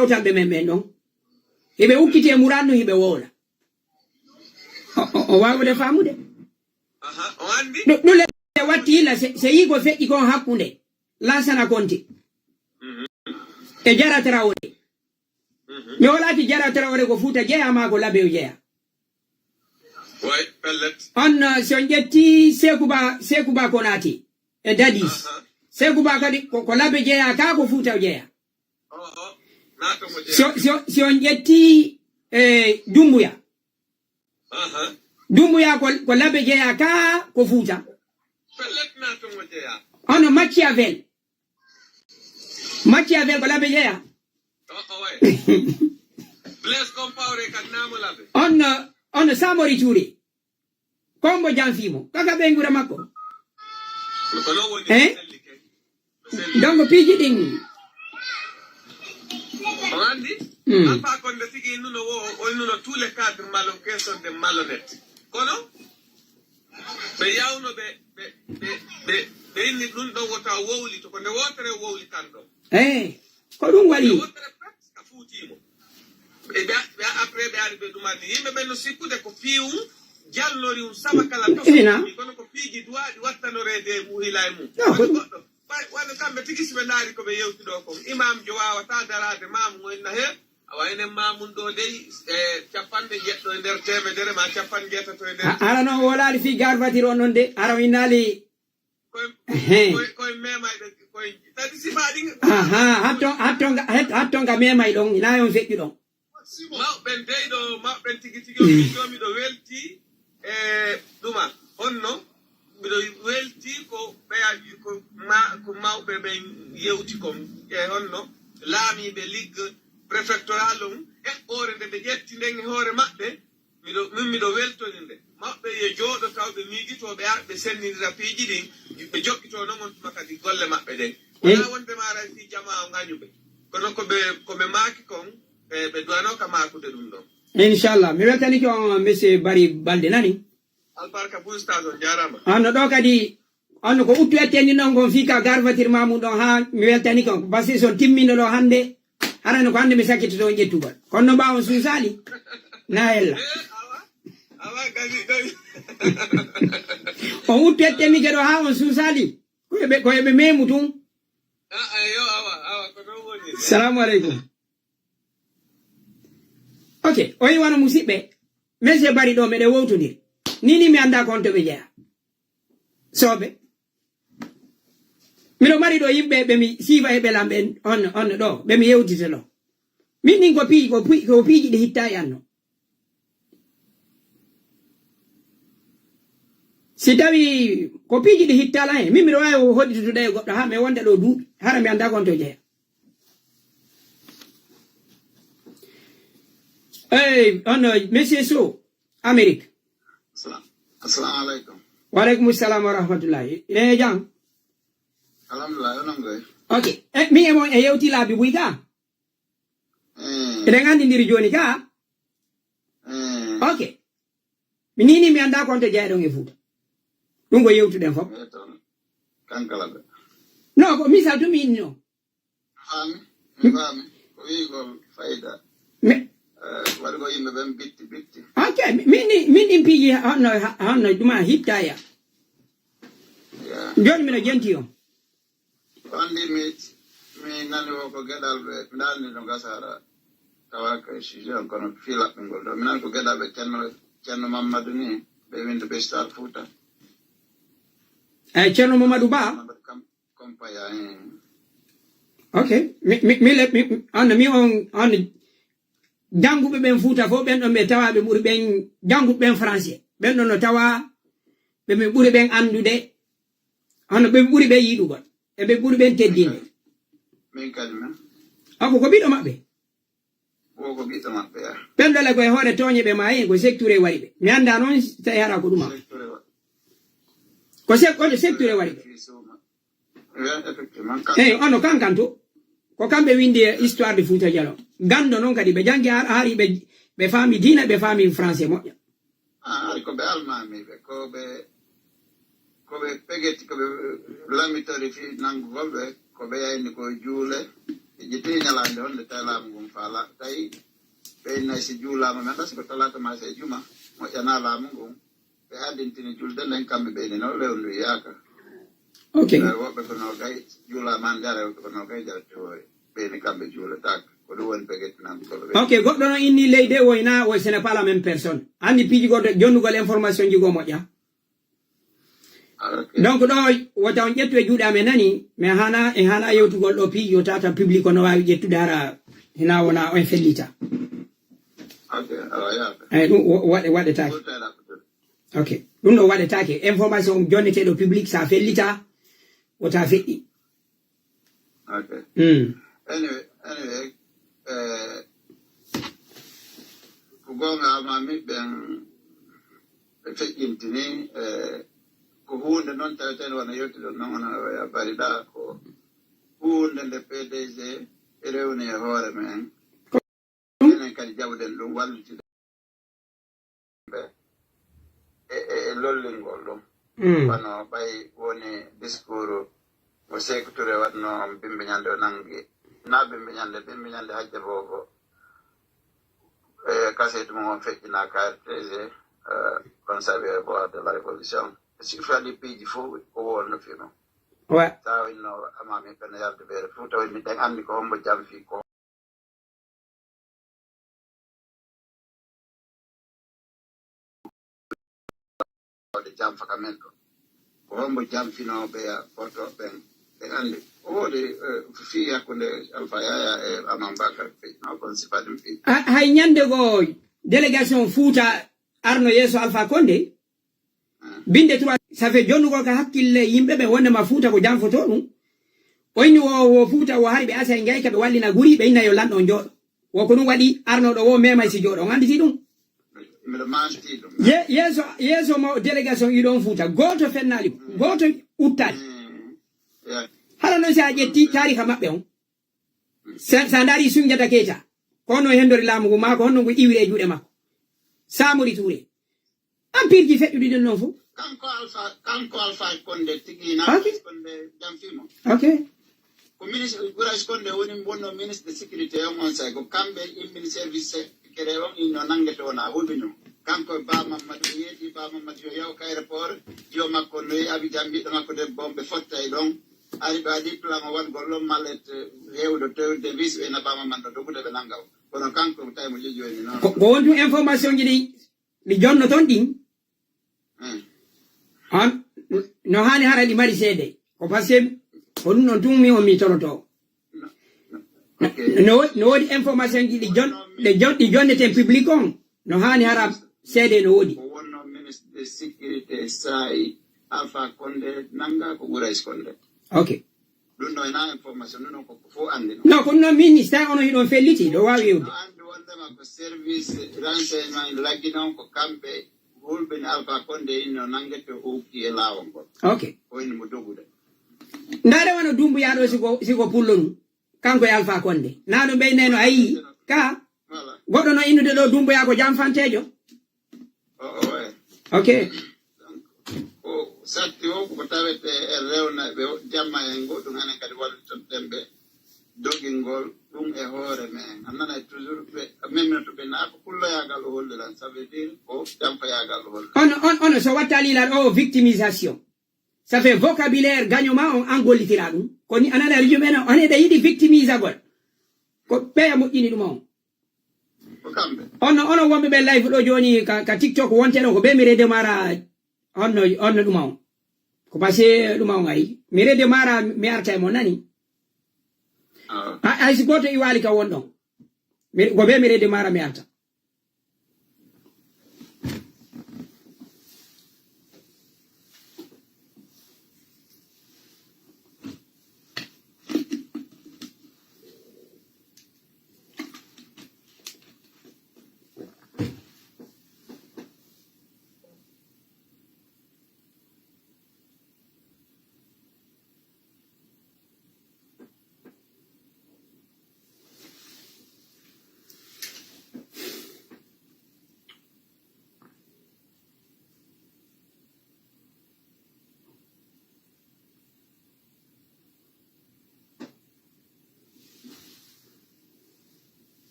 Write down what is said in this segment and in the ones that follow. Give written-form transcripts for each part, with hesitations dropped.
awtamɓe men ɓen ɗon heɓe ukkite muranno hiɓe woola o wawde famude ɗule watti illa se yi ko feƴƴi kon hakkunde Lansana Conté e Jara Traoré mi wolati Jara Traoré ko Fouta jeeya ma ko Labe o jeeya on so ƴetti Sékouba Konaté e Dadis Sékouba kadi ko Labe jeeya ka ko Fouta o jeeya si on ƴetti Doumbouya ko Labe jeeya ka ko Fouta ono Machiavel ko Labe jeeya on Samori Touré Kombo Janfimo kaka ɓe ngura makko donc piiji ɗin alpha konde tigi nuno o nuno tous les cadres malhonnêtes de malhonnêtes kono ɓe yawno ɓe inni ɗum ɗon wota wowli to ko nde wotere wowli tan ɗon ko ɗum waɗi wotere pet a fuutimo ɓe après ɓe ari ɓe ɗumani yimɓe ɓe no sikkude ko fiiwum jalnori sama kala to kono ko piiji duwaɗi wattanorede muhila e mum goɗɗo wano kamɓe tigi siɓe ndaari koɓe yewtiɗo kon imam jo wawata darade mamu goynna he awayne mamum ɗo dey capanɗe jeɗɗo e nder temedere ma capan jeetato e nder ara noon wolali fi garbatire on noon de ara o innali koye memayɗo koye tadi sifaɗi hattonga memay ɗon ina on feƴƴi ɗon mawɓen deyɗo mawɓen tigi tigi o miɗo welti e ɗuma honno miɗo welti ko ɓeyaji ko mawɓe ɓen yewti kon e honno laamiɓe ligue préfectoral on e hoore nde ɓe ƴetti nden e hoore maɓɓe miɗo weltoni nde maɓɓe yo jooɗo tawɓe miijitoɓe arɓe sennidira piiji ɗin ɓe jokkito noon on tuma kadi golle maɓɓe ɗen wona wonde mara fi jama o gañuɓe kono koɓe maaki kon ɓe duwano ka makude ɗum ɗon inchallah mi weltani ko monsieur Bari Balde nani albarka boustage on jarama anno ɗo kadi onno ko uttu etteni noon kon fi ka garvatir mamum ɗon ha mi weltani kon par ce que son timmino ɗo hande harano ko hande mi sakkitoto ƴettugol kono no mbawon suusali na hella awa gasi on uttu etteni keɗo ha on suusali koyeɓe memu tun yo awa ko ɗon woni salamu aleykum ok o yi wano musidɓe monsieur Bari ɗo meɗe wowtodir nini mi anda kon to ɓe jeeya sooɓe miɗo mari ɗo yimɓe ɓe mi siifa e ɓelam ɓe on ɗo ɓe mi yewtite ɗo min ɗin ko piiji ɗi hitta e anno si tawi ko piiji ɗi hittala hen min miɗo wawi hoɗitude e goɗɗo ha mi wonde ɗo duuɓi hara mi anda kon to jeeya on monsieur Sow Amérique assalamu aleykum waleykum salam wa rahmatullahi ine jam alhamdulillah onon goy ok min e mon e yewti laabi buy ga eɗen andidiri joni ka ok mi nini mi anda konto jeyɗon e Fouta ɗum ko yewtuɗen fof kankala ɓe non ko misal tumi inni o faami ko wi ko fayida waɗi ko yimɓe ɓen bitti ok min ɗin piiji honno ɗuma hittaya joni mino jenti on ko andi mi nani o ko geɗal ɓe mi dalni no gasara tawa ko sujet on kono filaɓɓe ngol ɗo mi nani ko geɗal ɓe ceerno Mamadou ni ɓe winde Bestar Fouta eyyi ceerno Mamadou Ba compaya ok mi on janguɓe ɓen Fouta fof ɓen ɗon ɓe tawa ɓe ɓuuri ɓen janguɓe ɓen français ɓen ɗon no tawa ɓe ɓuuri ɓen andude hono ɓe ɓuuri ɓen yiɗugol e ɓe ɓuuri ɓen teddinde min kadi men ako ko ɓiɗɗo maɓɓe ko ɓiɗɗo maɓɓe ɓen ɗole koye hoore tooñe ɓe maayi ko secture waɗi ɓe mi anda noon tawi hara ko ɗuma ko secture waɗi ɓe eyyi ono kankan to ko kamɓe windi histoire de Fouta Djallon gando noon kadi ɓe jangi haari ɓe faami diina ɓe faami français moƴƴa ari koɓe almamiɓe koɓe peguetti koɓe lamitori fi nangugolɓe koɓe yayni ko juule jiti nyalande on de talam gum fala tay be na si jula ma manda ko talata ma se juma mo yana la mungum be hadin tini julde len kambe be no le on yaka okay wo be ko no gay jula man jare ko no gay jare to be ni kambe jula tak ko do won peget nan ko be okay goddo no inni leyde woyna o ce n'est pas la même personne andi piji goddo jonnugol information jigo moƴƴa donc ɗo wota on ƴettu e juuɗe amen nani mais hana yewtugol ɗo piiji yo tata public no wawi ƴettude hara hina wona on fellita ɗum waɗetake ok ɗum ɗo waɗetake information jonneteɗo public sa fellita wota feƴƴi anyway ko gonga mami ɓen ɓe feƴƴintini ko hunde noon taweten wona yewtude noon wona barida ko hunde nde PDG rewni e hoore men enen kadi jawɗen ɗum wallitide ɓe e lollingol ɗum wano ɓay woni discours mo Sékou Touré waɗno bimbi ñande o nangi na bimbi ñande hajja fofo e kasetu mum on feƴƴina KRTG conservé bois de la révolution surtout adi piiji fof ko wonno fi noon tawinno amami ɓene yarde ɓeere fof tawi miɗen anndi ko hombo jam fi ko de jam faka men ɗo ko hombo jam finoɓe poto ɓen ɓen anndi o woodi fi hakkunde Alpha Yaya e Amam Bakar Feej no kon sifaɗum fi hay ñande go délégation Fouta arno yeeso Alpha Condé binde 3 ça fait jonnugol ka hakkille yimɓe ɓe wondema Fouta ko jam foto ɗum oyni wo Fouta wo hari ɓe asa e gayka ɓe wallina guri ɓe inna yo lanɗo jooɗo wo ko ɗum waɗi arnoɗo wo memay si jooɗo on anditi ɗum yeeso ma délégation iɗon Fouta goto fennali goto uttali hala noon sa ƴetti tarika maɓɓe on sa daari Soundiata Keita kono hendori laamu ngu mako honno ngu iwiri e juuɗe makko Samori Touré empire ji feƴƴuɗi ɗen noon fof kanko Alpha Condé tigi na Condé jam fimo ko ministre Bourage Condé woni wonno ministre de sécurité on say ko kamɓe immini service kere on inno nangete wona huɓino kanko Ba Mamadou yeeti Ba Mamadou yo yaw ka aéroport yo makko noyi Abidjan mbiɗo makko de bomɓe fottay ɗon ari ɗo adi plan o waɗgol ɗon mallet hewɗo tewde vis ɓena Ba Mamadou dogude ɓe nangaw kono kanko tawi mo jejoni noon ko wontu information ji ɗi jonno toon ɗin on no hani hara ɗi mari seede ko par ce que ko ɗum ɗon tun mi on mi toloto no woodi information ji ɗi jonneten public on no hani hara seede no woodi ko wonno ministre de sécurité sayi Alpha Condé nanga ko Bourage Condé ok ɗum ɗo ena information ɗum ɗon ko fof anndi non ko ɗum ɗon ministère ono hiɗon felliti ɗo wawi yewde anndi wondema ko service renseignement laggi noon ko kamɓe hulɓini Alpha Condé inno nangete o hukki e laawol ngol ok oyni mo dogude ndaade wona dumbuyaɗo siko pullo ɗum kanko e Alpha Condé naɗo ɓeyneno a yii ka goɗɗo no innude ɗo dumbuya ko jam fantejo ok ko satti o ko tawete e rewna ɓe jamma en go ɗum enen kadi wallitoɗen ɓe dogingol ɗum e hoore men a nana toujours ɓe memnoto ɓe naa ko pulloyagal o holliran ça veut dire ko jamfayagal o holliran ono so watta lilan o victimisation ça fait vocabulaire gagnement on angollitira ɗum koni anana rijumen on eɗa yiɗi victimisagol ko ɓeya moƴƴini ɗum on ono wonɓe ɓe live ɗo joni ka TikTok wonteɗo ko ɓe mi redemara onno ɗum on ko passé ɗum on ari mi redemara mi arta e mo nani hay si goto iwali ka wonɗon ko ɓe mi redemara mi arta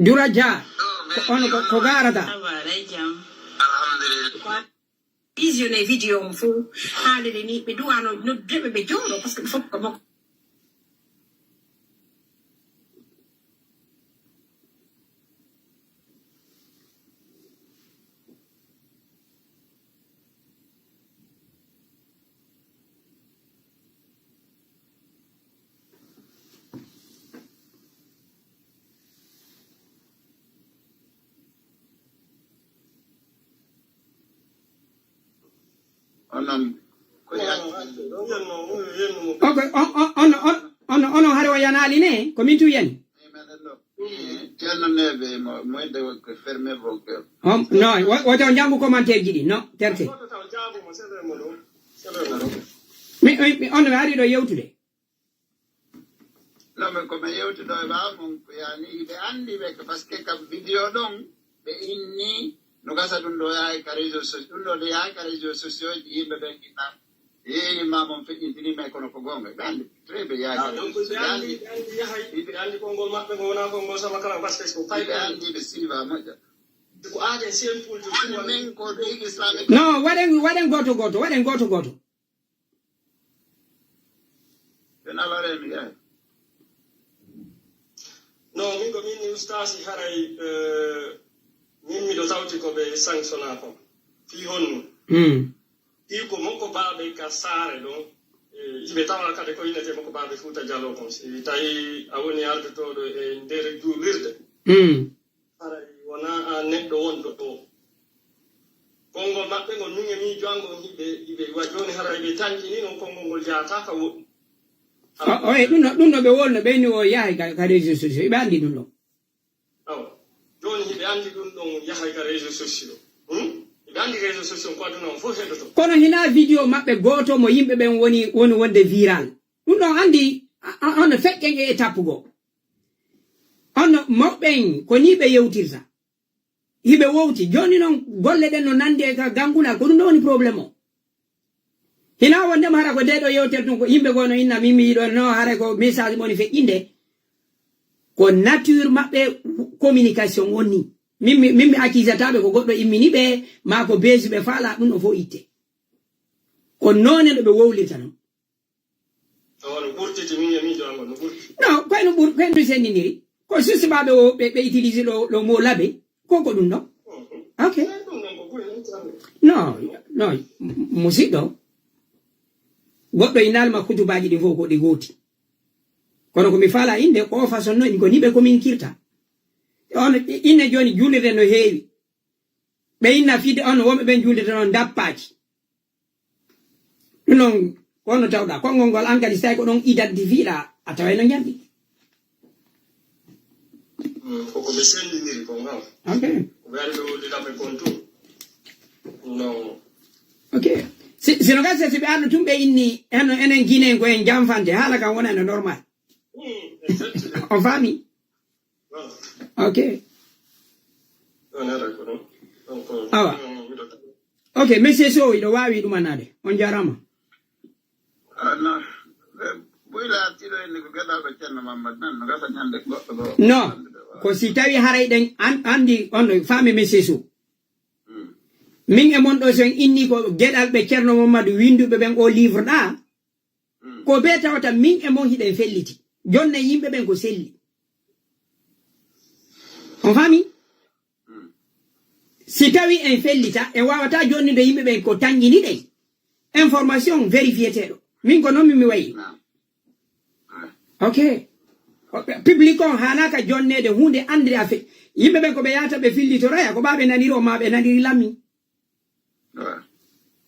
Duraja on ko garata alhamdulillah visione video fu haalde ni ɓe duwano noddeɓe ɓe jooɗo par ce que ɓe fof ko makko onon ko okay on hare o yanali ne ko min tu yani ceerno neɓe moyde ko fermé vos cœurs non woto jangu commentaire jiɗi non terte on ari ɗo yewtude non mais komi yewtuɗo e ɓamon ko yani ɓe andi ɓe par ce que kam vidéo ɗon ɓe inni no gasa ɗum ɗo yahay ka réseau sociaux ɗum ɗo nde yahay ka réseau sociaux ji yimɓe ɓen ɗinna yeeni mamon feƴƴintinima kono ko gonga ɓe andi très ɓe yahay ɓe andi konngol maɓɓe ngo wona konngol sama kala par ce que ko ɓe andi ɓe silva moƴƴa ko aaden simple hande min ko ɗo islamique non waɗen goto waɗen goto ɓe nawareno yahay non min ko min ustasi haray min miɗo tawti ko ɓe sanctionna ko fii honno fii ko makko baaɓe ka saare ɗon yiɓe tawa kadi ko innete makko baaɓe Fuuta Jallo kon si tawi a woni ardutoɗo e nder juulirde haray wona a neɗɗo wonɗo ɗo konngol maɓɓe ngol min e miijo angon hiɓe wa joni haray ɓe tañƴini noon konngol ngol jahata ka woɗɗi oye ɗum ɗo ɓe wolno ɓeyni o yahay ka réseau sociaux ɓe andi ɗum ɗon awa joni hiɓe andi ɗum ɗon yahay ka réseau sociaux hiɓe andi réseau sociaux ko aduna on fof heɗoto kono hina vidéo maɓɓe goto mo yimɓe ɓen woni wonde viral ɗum ɗon andi on feƴƴen e étape goo on moɓɓen ko ni ɓe yewtirta hiɓe wowti joni noon golle ɗen no nandi e ka ganguna ko ɗum ɗo woni probléme o hina wondema hara ko nde ɗo yewtere tun ko yimɓe gono inna mimi yiɗo no hara ko message moni feƴƴinde ko nature maɓɓe communication wonni min mi accusataɓe ko goɗɗo immini ɓe ma ko beesi ɓe faala ɗum ɗo fof itte ko noone ɗo ɓe wowlirta noon non koyno koyno sendidiri ko susibaɓe o ɓe utilise ɗo mo laɓe konko ɗum ɗon ok non musidɗo goɗɗo inalma kutubaji ɗi fof ko ɗi gooti kono komi faala inde ko façon noon ko ni ɓe communiquirta on inne joni juulirde no heewi ɓe inna fide on wonɓe ɓen juulirde noon dappaji ɗum noon kono tawɗa konngol ngol an kadi so tawi ko ɗon identifiɗa a taway no jamɗi koko ɓe sendidiri ko ngaw ok ɓe ari ɓe wolliraɓe kon tun non ok sino gasi so ɓe arno tun ɓe inni enen guinen ko en jamfante haala kam wona no normal on faami ok awa ok monsieur Sow iɗo wawi ɗumanade on jarama non ɓuyla artiɗo enne ko geɗaɓe ceerno Mamadou nan no gasa ñande goɗɗo ɗo non ko si tawi haray ɗen andi on faami monsieur Sow min e mon ɗo so en inni ko geɗal ɓe ceerno Mamadou winduɓe ɓen o livre ɗa ko be tawata min e mon hiɗen felliti jonne yimɓe ɓen ko selli on faami si tawi en fellita en wawata jonnide yimɓe ɓen ko tañƴini ɗen information vérifiéteɗo min ko noon mi wayi ok public on hanaka jonnede hunde andiri a fe yimɓe ɓen ko ɓe yahata ɓe fillitoroya ko ɓaɓe naniri o ma ɓe naniri lammi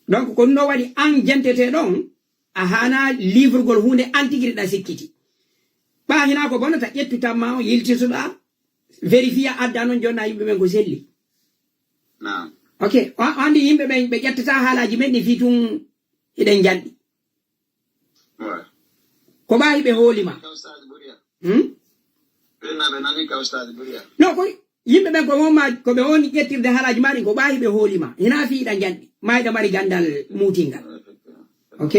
donc ko ɗum ɗo waɗi an jentete ɗon a hana livrugol hunde antigiriɗa sikkiti ɓa hina ko bonata ƴettutanma o yiltitoɗa vérifier adda noon jonna yimɓe ɓen ko selli ok andi yimɓe ɓen ɓe ƴettata haalaji men ɗi fi tun eɗen janɗi ko ɓawi ɓe hoolima non ko yimɓe ɓen ko wonma ko ɓe woni ƴettirde haalaji maɗi ko ɓawi ɓe hoolima hina fiiɗa janɗi mayɗa mari gandal mutingal ok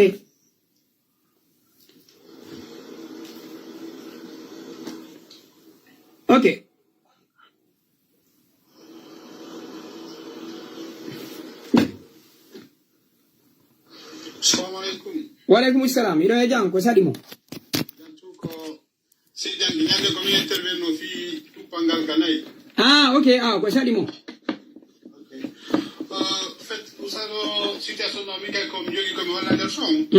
ok Assalamualaikum. Walaikum salam. Ilo e jam ko sadi mo. Jantu ko Sejan nyande ko mi intervenno fi tupangal kanay. Ah, okay. Ah, ko sadi mo. Okay. Fait usano situation no mi kay ko mi jogi ko mi wala der son.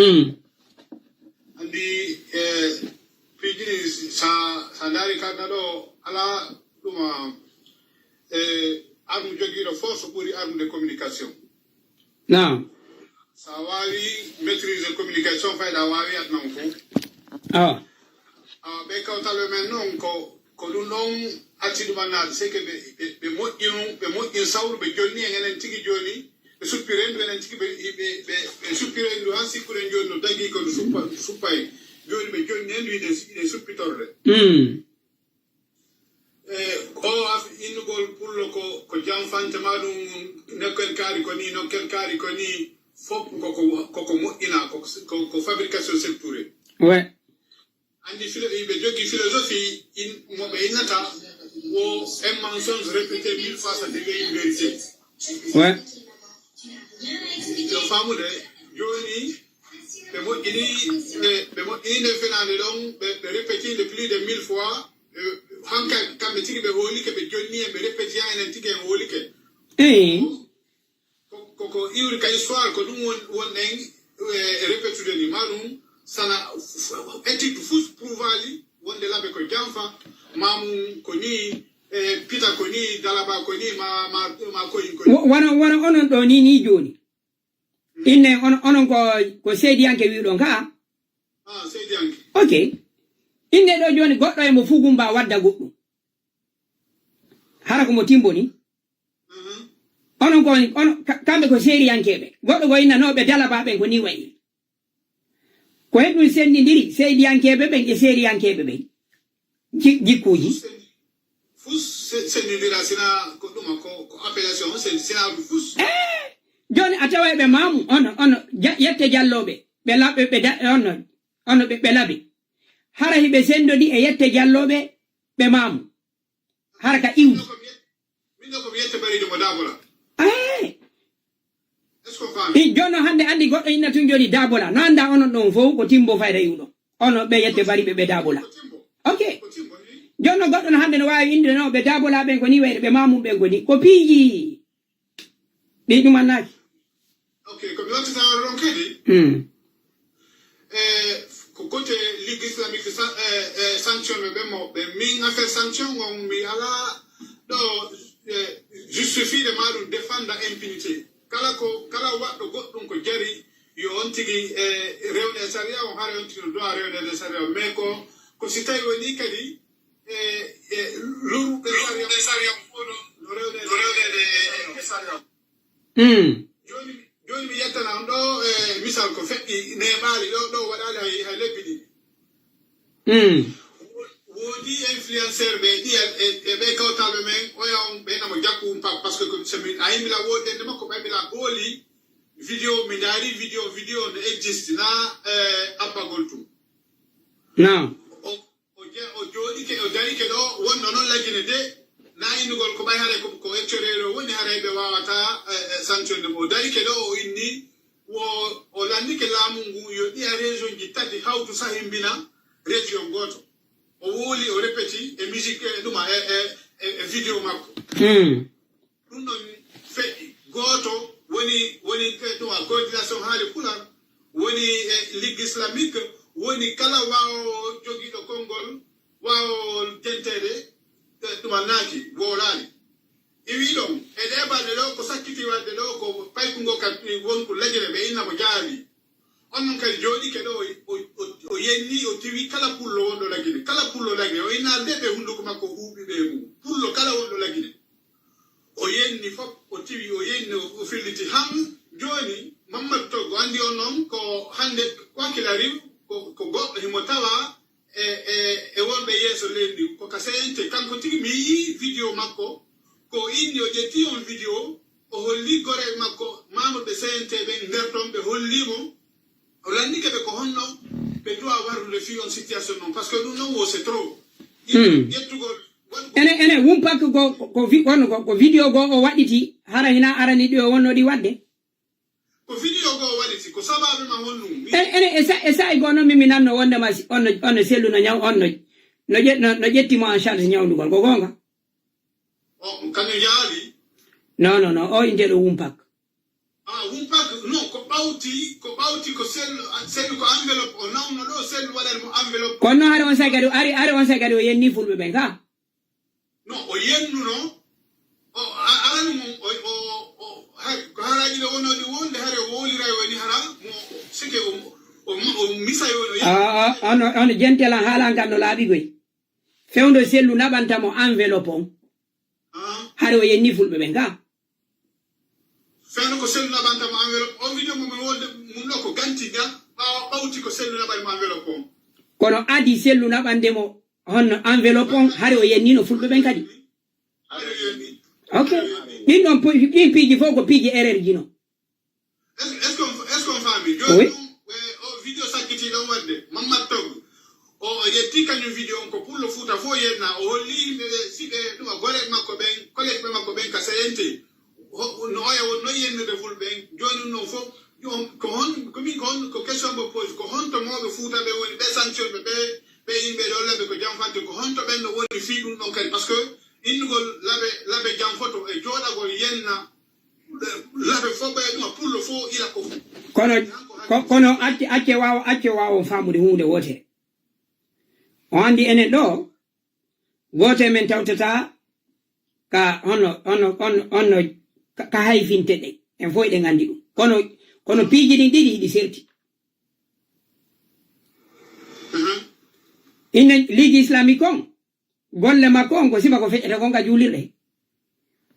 Andi fijini sa dari kada do ala duma arme jogi do force pour arme de communication. Naam. Sa wawi maîtriser communication fayda wawi atnan ko. Ah. Be kawtalo men non ko ɗum ɗon accidu mannade c'est que ɓe moƴƴin sawru ɓe jonni e enen tigi joni ɓe suppirendu enen tigi ɓe suppirendu han sikkuren joni no dagui ko no suppay joni ɓe jonni endu ide suppitorde o innugol pullo ko janfante ma ɗum nokkel kaari ko ni nokkel kaari ko ni fof koko moƴƴina ko fabrication sectouré Ouais. andi ɓe jogui philosophie moɓe innata wo un mensonge répété 1000 fois ça devient une vérité. Ouais. Yo famude joni ɓe moƴƴini nde fenade ɗon ɓe répétide plus de 1000 fois hanka kamɓe tigi ɓe hoolike ɓe jonni en ɓe répéti ha enen tigi en hoolike koko iwri ka histoire ko ɗum wonɗen répétude ni ma ɗum sana étude fus prouvali wonde laɓe ko janfa mamum ko ni pita ko ni dalaba ko ni ma koyin ko wana onon ɗo ni joni inne onon ko seediyanke wiɗon ka seediyanke ok inne ɗo joni goɗɗo e mo fugumba wadda goɗɗum hara komo timbo ni onon kamɓe ko seediyankeɓe goɗɗo ko innanoɓe dalabaɓen ko ni wayi ko heɗum sendidiri seediyankeɓe ɓen e seediyankeɓe ɓen jikkuji fus sendidira sina ko ɗuma ko appellation sina fus joni a tawa ɓe mamu ono yette jalloɓe ɓe laɓɓe ono ɓe laɓi hara hiɓe sendodi e yette jalloɓe ɓe mamu hara ka iwdi min ɗo komi yette ɓariɗo mo dabola jono hande andi goɗɗo inna tun joni dabola no anda onon ɗon fof ko timbo fayda iwɗo ono ɓe yette bariɓe ɓe dabola ok jonno goɗɗo no hande no wawi inde no ɓe dabola ɓen ko ni wayde ɓe mamum ɓen ko ni ko piiji ɗi ɗumannaki ok komi wattitawaro ɗon kadi ko côté ligue islamique sanction ɓe ɓenmo ɓe min affaire sanction on mi ala ɗo justifie maɗum défenda impunité kala waɗɗo goɗɗum ko jari yo on tigi rewne e saria on haara on tigi no dowa rewne e saria mais ko si tawi woni kadi lurɓe saria no rewnede e saria joni mi yettana on ɗo misal ko feƴƴi neɓaali ɗo waɗali hay lebbi ɗiɗi woodi influenceur ɓe ɗi e ɓe kawtaɓe men oya on ɓenamo jakku par ce que somi a yimila wodende makko ɓaymila hooli vidéo mi daari vidéo ne existe na abbagol tum non o jooɗike o darike ɗo wonno noon laggine de na innugol ko ɓay haray ko eccorero woni haray ɓe wawata sanctionde mo o darike ɗo o inni o landike laamu ngu yo ɗiya région ji tati hawtu sahimbina région goto o wooli o répéti e musique ɗuma e vidéo makko ɗum ɗon feƴƴi gooto woni ɗuma coordination haali pular woni ligue islamique woni kala wawo jogiiɗo konngol wawo tentede ɗuma naaki woolaani i wi ɗon e ɗe balɗe ɗo ko sakkiti wadde ɗo ko paykungo kadi wonko lajire ɓe innamo jaali on noon kadi jooɗike ɗo o yenni o tiwi kala pullo wonɗo lagine kala pullo lagine o innaa nde ɓe hunduko makko huuɓi ɓe mum pullo kala wonɗo lagine o yenni fof o tiwi o yenni o filliti han jooni Mamadou Toggo anndi on noon ko hannde quoiqu'il arrive ko goɗɗo himo tawa e wonɓe yeeso leydi ko ka CNT kanko tigi mi yii vidéo makko ko inni o ƴetti on vidéo o holli gore makko mamoɓe CNT ɓen nder ɗon ɓe hollimo o landike ɓe ko honno ɓe dowa warrude fi on situation noon par ce que ɗum noon wo c'est trop ƴettugol ene wumpak ko vidéo go o waɗiti hara hina arani ɗi o wonno ɗi wadde ko ko video go waɗiti ko sababu ma wonnum ene esa gono mi nanno wonde ma on sellu no nyaw on no jettimo en charge nyawdugol ko gonga o kanyo yaali no o inde do wumpak wumpak no ko bawti ko sellu ko enveloppe o nawno do sellu waɗan mo enveloppe kono are on sagari o yenni fulbe ben ka no o yennuno o arani mo o ko haraji le wonode wonde hare wolira woni hara mo sike o misayo no on jentela hala ngam no laabi goy fewndo sellu nabantamo enveloppe on hare o yenni fulbe ben ka fewndo ko sellu nabantamo enveloppe on video mo wonde mun no ko gantiga bawti ko sellu nabantamo enveloppe on kono adi sellu nabandemo on enveloppe on hare o yenni no fulbe ben kadi okay din non din piji foko piji erreur jino est-ce qu'on famille joni o video sakiti do wadde mamma tog o yetti kanyu video on ko pour le futa fo yenna o holli sibe duma gore makko ben collègue makko ben ka sayente no oya won no yenne de ful ben joni no fo ko hon ko min ko question bo pose ko hon to mo be futa be woni be sanction be yimbe do labe ko jamfante ko hon to ben no woni fi dum non kadi parce que indugol labe jam photo e joɗagol yenna labe foɓe ɗuma pour le faux ila ko kono acce wawo famude hunde wotere o andi enen ɗo wote men tawtata ka onno ka hayfinte ɗe en fof ɗe gandi ɗum kono piiji ɗin ɗiɗi ɗi serti inne ligue islamique on golle makko on ko sifa ko feƴƴata kon ka juulirɗe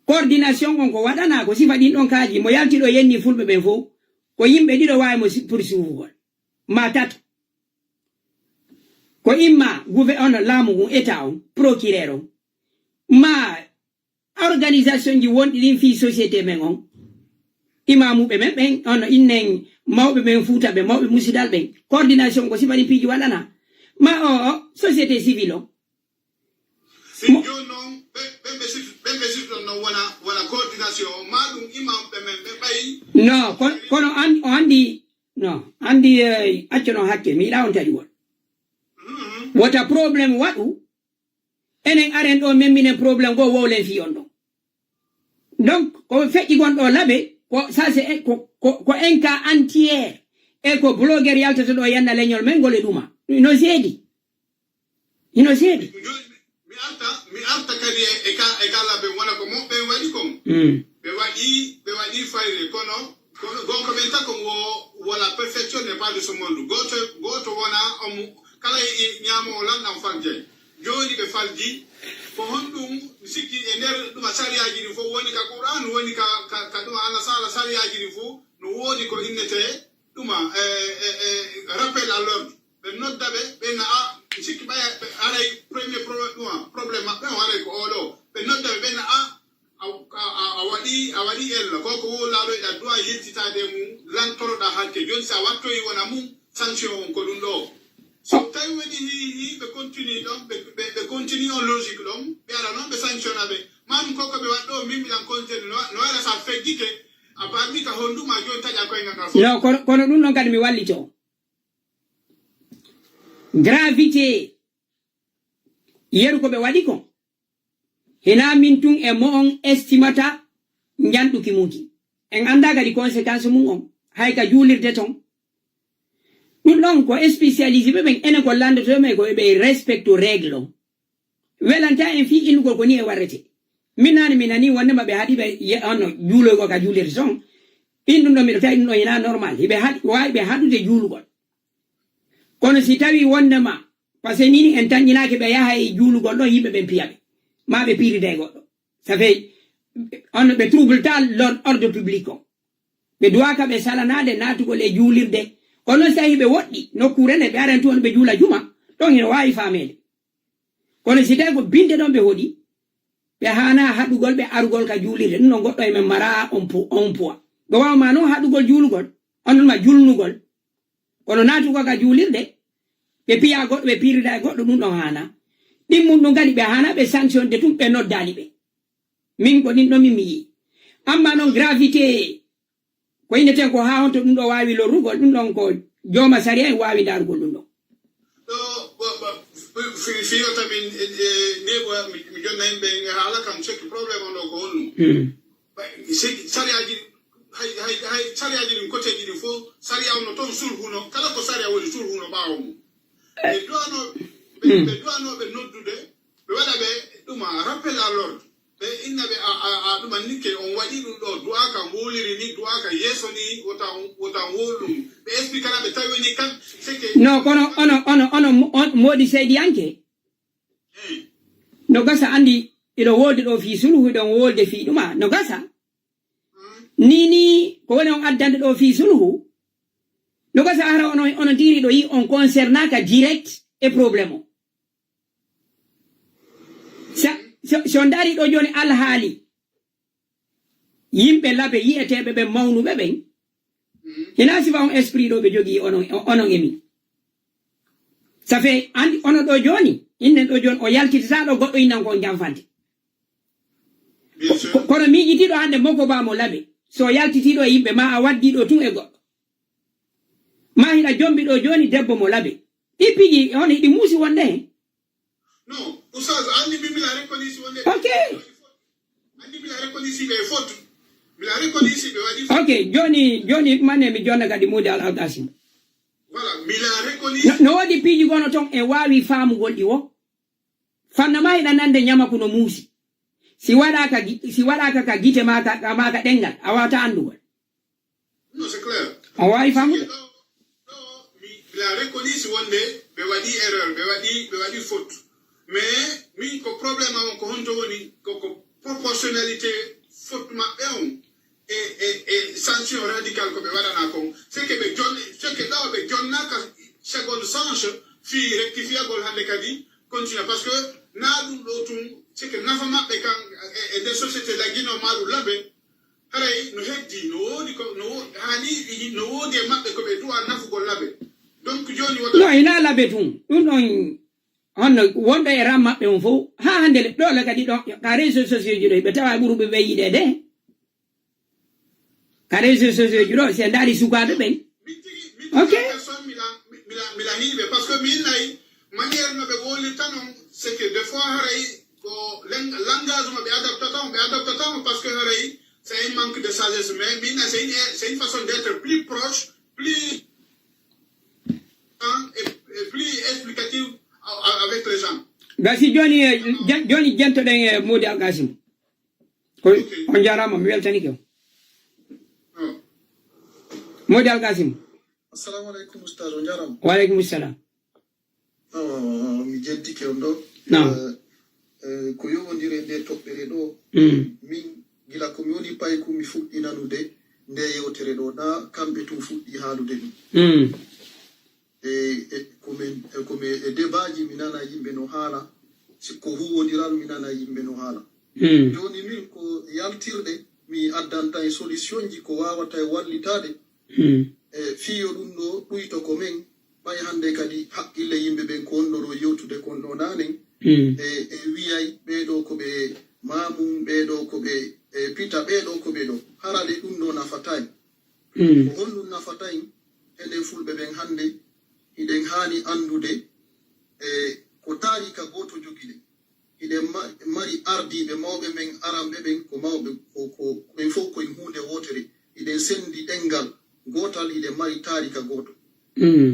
coordination on ko waɗana ko sifa ɗin ɗon kaaji mo yaltiɗo yenni fulɓe ɓen fof ko yimɓe ɗiɗo wawi mo poursuivugol ma tato ko imma on laamu ngun état on procureur on ma organisation ji wonɗi ɗin fi société men on imamuɓe men ɓen on innen mawɓe men fuuta ɓe mawɓe musidal ɓen coordination ko sifa ɗin piiji waɗana ma o société civile on si jonon ɓe sifton no wona coordination maɗum imam ɓe men ɓe ɓayi no kono o andi accono hakke mi yiɗa on taƴugol wota probléme waɗu enen aren ɗo memminen probléme go wowlen fi on ɗon donc ko feƴƴi gonɗo laaɓe ko ça c'est ko un cas entière e ko blogueur yaltata ɗo yanna leñol men ngol e ɗuma ino seedi mi arta kadi e ka laɓe wona ko moɓɓe waɗi kon ɓe waɗi fayre kono gonko ɓen ta kon wona perfection n'est pas de ce monde goto wona omo kala ñamowo lanɗam falje joni ɓe falji ko honɗum sikki e nder ɗuma sariyaji ɗin fof woni ka qouran woni ka ɗuma allah sala sariyaji ɗin fof no wodi ko innete ɗuma rappel à l'ordre ɓe nodda ɓe ɓenna sikki ɓaya aray premier probléme maɓɓe o aray ko oɗo ɓe nodda ɓe ɓenna a waɗi ella ko wolaɗoyɗa dowa yettitade mum lantoroɗa hakke joni sa wattoyi wona mum sanction on ko ɗum ɗo so tawi waɗi hi ɓe continue ɗon ɓe continue on logique ɗon ɓe ara noon ɓe sanctionna ɓe mam koko ɓe waɗɗo mimmiɗan continue no waɗa sa feggike a parmi ka honnduma joni taƴa koyngal ngal fof no kono ɗum ɗon kadi mi wallito gravité yeru ko ɓe waɗi ko hina min tun e mo on estimata janɗuki muki en anda kadi conséquence mum on hay ka juulirde ton ɗum ɗon ko spécialisé ɓe ɓen enen ko landotoɓe ko ɓe respecte règle on welanta en fi innugol ko ni e warrete min nani mi nani wondema ɓe haaɗi ɓe onno juuloygo ka juulirde ton ɗin ɗum ɗo miɗo tawi ɗum ɗo hina normal wawi ɓe haɗude juulugol kono si tawi wondema par ce que nini en tañƴinaki ɓe yaha e juulugol ɗon yimɓe ɓen piyaɓe ma ɓe piiride goɗɗo ça fait on ɓe trouble ta l'ordre public o ɓe duwaka ɓe salanade natugol e juulirde kono noon sahi ɓe woɗɗi nokkure nde ɓe aran toon ɓe juula juma ɗon hino wawi famede kono si tawi ko binde ɗon ɓe hoɗi ɓe hana haɗugol ɓe arugol ka juulirde ɗum ɗon goɗɗo emen mara on poids ɓe wawma noon haɗugol juulugol onɗonma julnugol kono natugol ka juulirde ɓe piya goɗɗo ɓe pirida e goɗɗo ɗum ɗon hana ɗin mum ɗum kadi ɓe hana ɓe sanctionde tum ɓe noddali ɓe min ko ɗin ɗon min mi yii amma noon gravité ko indeten ko ha honto ɗum ɗo wawi lorrugol ɗum ɗon ko joma sariya en wawi darugol ɗum ɗon fiyo tamin nebo mi jonna himɓe haala kam sekki probléme on ɗo ko honnu sariyaji hay sariyaji ɗin côtéji ɗin fof sariya onno toon sulhuno kala ko sariya woni sulhuno ɓaawo mum ɓe duwanoɓe noddude ɓe waɗa ɓe ɗuma rappel à l'ordre ɓe innaɓe ɗuma nikke on waɗi ɗum ɗo du'aka woliri ni du'aka yeeso ni wotan wolɗum ɓe expliquera ɓe tawini kan seke non kono ono moɗi seydiyanke no gasa andi iɗo wolde ɗo fi sulhu ɗon wolde fi ɗuma no gasa ni ko woni on addande ɗo fi sulhu no gasa ara ono diri ɗo yi on concernaka direct e probléme o so dari ɗo joni alhaali yimɓe laɓe yi'eteɓe ɓe mawnuɓe ɓen hina sifa on esprit ɗo ɓe jogii onon emi ça fait andi ono ɗo joni innen ɗo joni o yaltitata ɗo goɗɗo innan kon jamfante kono miijitiɗo hande moko bamo laɓe so yaltitiɗo e yimɓe ma a waddiɗo tun e goɗɗo ma hiɗa jombi ɗo joni debbo mo laɓe ɗi piji on hiɗi muusi wonde hen non oustaz andi mi mila reconnaissance wonde ok andi mila reconnaissance ɓe faute mila reconnaissance ɓe waɗi ok joni mane mi jonna kadi mude al alkasim voilà mila reconnaissance no waɗi piiji gono ton e wawi famugol ɗi wo fanna ma hiɗa nande ñama kuno muusi si waɗaka ka gite maka ɗengal a wawata andugol non c'est clair a wawi famude mila reconnaissance wonde ɓe waɗi erreur ɓe waɗi faute mais min ko probléme on ko honto woni koko proportionnalité faute maɓɓe on e sanction radical ko ɓe waɗana kon c'est que ɓe jonnaka seconde change fi rectifiagol hande kadi continue parce que na ɗum ɗo tun c'est que nafa maɓɓe kan e des société laggino maɗum laɓe haray no heddi no woodi e maɓɓe ko ɓe duwa nafugol laɓe donc joni non ina laɓe tun ɗum ɗon honno wonɗo e ram maɓɓe on fof ha hande ɗole kadi ɗon ka réseau sociaux ji ɗo ɓe tawa ɓuruɓe ɓe yiɗede ka réseau sociaux ji ɗo se ndaari sukaɓe ɓen ok mila hiiɓe par ce que min nayi maniére no ɓe wolirta noon c'est que des fois haray ko langage mo ɓe adaptata on par ce que haray c'est un manque de sagesse mais min nayi c'est une façon d'être plus proche plus et plus explicative avec les gens. Gasi joni jentoɗen e Mody Alkasim ko on jarama mi weltanike o Mody Alkasim assalamu aleykum oustaz o jarama wa aleykum salam mi jeddike on ɗo ko yowodiri nde toɓɓere ɗo min gila komi woni payku mi fuɗɗi nanude nde yewtere ɗo na kamɓe tum fuɗɗi haalude ɗum komi e débatji mi nana yimɓe no haala ko huwodiral mi nana yimɓe no haala joni min ko yaltirɗe mi addanta e solution ji ko wawata e wallitade fiyo ɗum ɗo ɗuyto ko men ɓay hande kadi haqqille yimɓe ɓen ko onɗo yewtude kon ɗo nanen e wiyay ɓeɗo koɓe mamum ɓeɗo koɓe pita ɓeɗo koɓe ɗo harale ɗum ɗo nafatay ko honɗum nafatay enen fulɓe ɓen hande hiɗen hani andude ko tarika goto jogiɗe hiɗen mari ardiɓe mawɓe men aranɓe ɓen ko mawɓe ko ɓen fof koye hunde wotere hiɗen sendi ɗengal gotal hiɗen mari tarika goto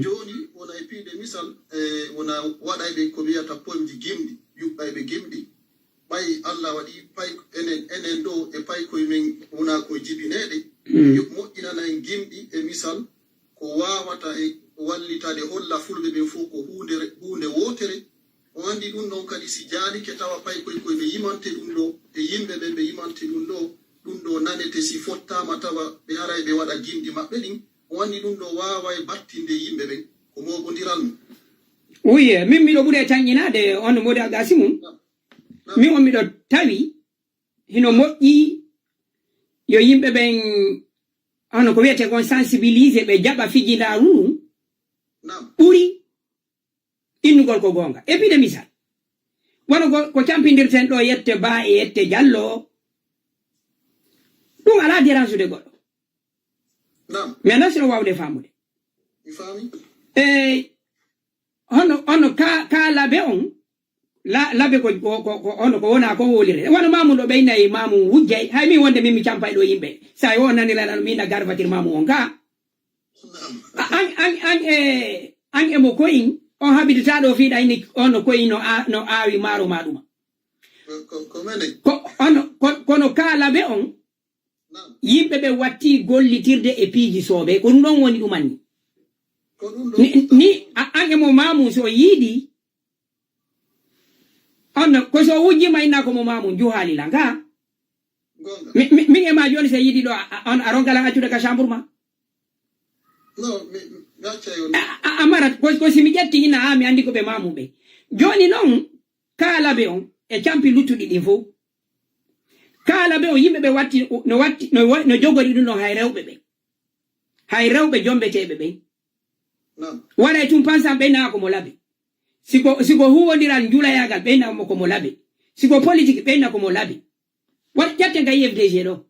joni wona e piide misal wona waɗayɓe ko wiyata poemji gimɗi yuɓɓayɓe gimɗi ɓay Allah waɗi pay enen ɗo e paykoye men wona koye jibineɗe moƴƴinana en gimɗi e misal ko wawata e wallitade holla fulɓe ɓen fof ko hunde wotere o andi ɗum ɗon kadi si jaalike tawa paykoye koye ɓe yimante ɗum ɗo e yimɓe ɓen ɓe yimante ɗum ɗo nanete si fottama tawa ɓe haray ɓe waɗa gimɗi maɓɓe ɗin o andi ɗum ɗo wawa e battinde yimɓe ɓen ko moɓodiral mum oui min miɗo ɓuuri e tanƴinade on Mody Alkasim min on miɗo tawi hino moƴƴi yo yimɓe ɓen hono ko wiyete kon sensibilisé ɓe jaɓa fijindaru ɗum ɓuri innugol ko gonga et puis de misal wono ko campidirten ɗo yette ba e yette jallo ɗum ala dérange de goɗɗo Naam. Mais national wawde famude. Mi fami. Ono ka labe on labe ko ono ko wona ko wolire wona mamu do be nayi mamu wujjay hay mi wonde mi campay do yimbe sa yo nani la mi na garbatir mamu on ka an e mo koyin on habita do fi dai ni ono koyin no awi maro maduma Ko mene. Ko no ka labe on yimbe be watti gollitirde e piiji sobe ko non woni dumani ni ange mo mamu so yidi on ko so wujji mayna ko mo mamu juhali langa mi e ma joni se yidi do on arongala accude ka chambre ma no mi amara ko si mi jetti ina ami andi ko be mamu be joni non kala be on e champi lutudi din fo kala be o yimbe be watti no jogori dum no hayrewbe jombe tebe be wala tum pansa be na ko mo labe siko huwondiran jula yagal be na mo ko mo labe siko politique be na ko mo labe wat jatte ga FDG do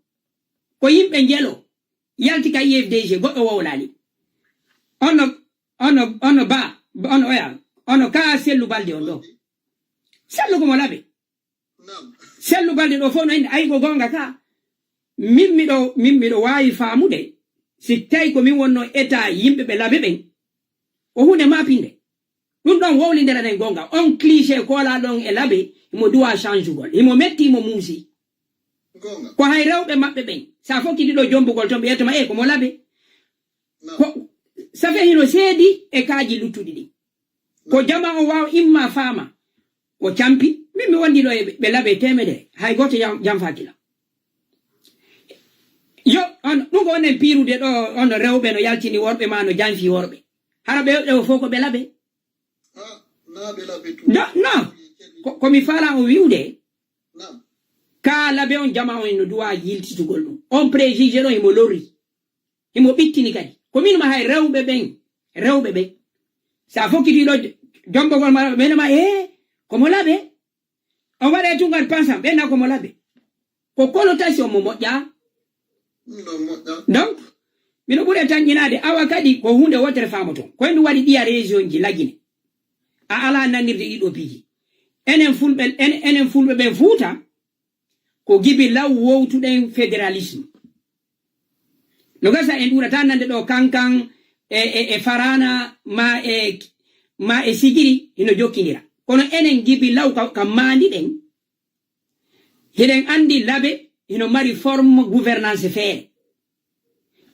ko yimbe ngelo yalti ka FDG goddo wawlali ono ba ono oya ono ka selu balde on do selu ko mo labe selu balde do fo no ay go gonga ka mimmi do wayi famude si tay ko min wonno eta yimbe be labe ben o hunde mapinde dum don wowlindera den gonga on cliché ko la don e labe mo duwa changugol mo metti mo musi gonga ko hay rewbe mabbe ben sa fokki dido jombugol to be yetama ko mo labe ko sa fe hino sedi e kaaji lutudi di ko jama o waw imma fama o champi mi wondi do be labe temede hay goto jam fatila yo on dum ko ne pirude do on rewbe no yaltini worbe ma no janfi worbe harabe do foko be labe na be labe tu no ko mi fala o wiude na ka labe on jama on no duwa yilti to goldum on préjugé no imo lori imo bittini kadi ko min ma hay rewbe be sa foki di do jombo gol ma menama ko mo labe on wade tungal pensam be na ko mo labe ko connotation mo modja donc mino bure tanjinade awa kadi ko hunde wotere famoto ko en wadi diya région ji lagine ala nanirde dido piji enen fulbe ben fuuta ko gibi law wowtuden fédéralisme no gasa en dura tan nande do kankan e farana ma e sigiri ino jokkindira kono enen gibi law ka mandi den heden andi labe ino mari forme gouvernance feere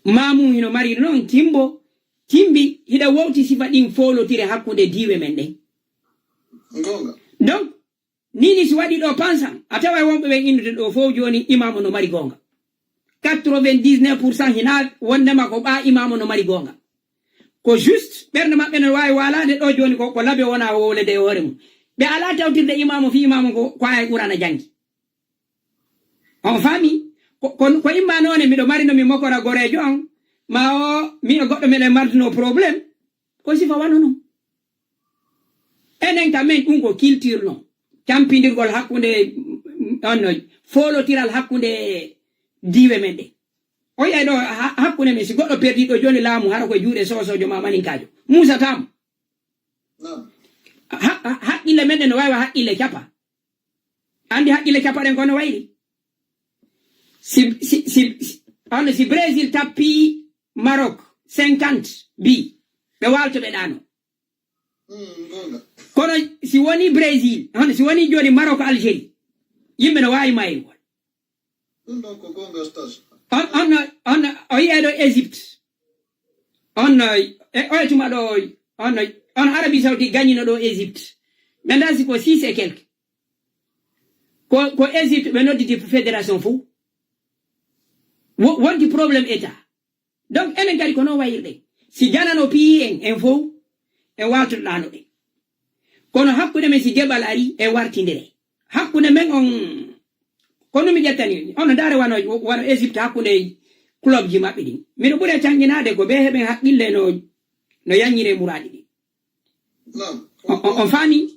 mamu ino mari non timbi hida wowti sifa din folotire hakkunde diwe men den gonga donc nini si wadi do pansam atawa wonbe ben inde do fo joni imamu no mari gonga 99% hina wonde mako ba imamu no mari gonga ko juste berne mabbe no way wala de do joni ko labe wona wole de hore mu be ala tawtirde imamu fi imamu ko ay qur'ana jangi on fami ko imma none mi do mari no mi mokora gorejo on ma o mi goddo mele martino problème ko sifa wanono enen kamen ungo culture no campindirgol hakkunde onno folotiral hakkunde diwe men de o yeydo hakkunde men si goddo perdi do joni laamu hara ko juude sosojo ma manin kajo musa tam hakkille men no wawa hakkille capa andi hakkille capa den kono wayri si Brésil tapi Maroc 50 bi be walto be dano kono si woni Brésil si woni joni Maroc Algérie yimbe no wayi mayri ko donc gonga stage on o yedo Egypte on o tuma do on Arabie Saoudite gagnino do Egypte maintenant ko 6 et quelque ko Egypte be noddi fédération fou wonti problème état donc enen gari ko no wayirde si janano pi en fo e walto dano de kono hakkude men si jebal ari e wartindere hakkude men on kono mi jettani on dare wano Egypte hakkude club ji mabbe din mi do bure tanginade ko be heben hakkille no yanyire muradi di on fami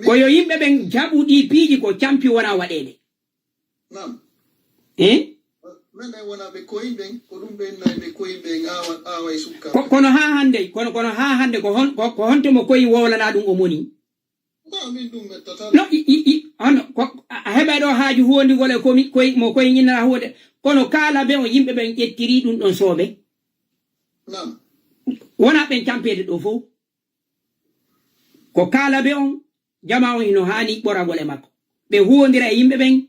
ko yo yimbe ben jabudi piiji ko champion wana wadede nana wona be koyben ko dum be nay be koyben awa sukka kono ha hande kono ha hande ko honto mo koyi wowlana dum o moni ba min dum mettata no on ko hebe do haaju huwondi gole ko koyi mo koyi nyina huwode kono kala be o yimbe ben ƴettiri dum don sobe nam wona ben campede do fo ko kala be on jama on ino hani bora gole makko be huwondira e yimbe ben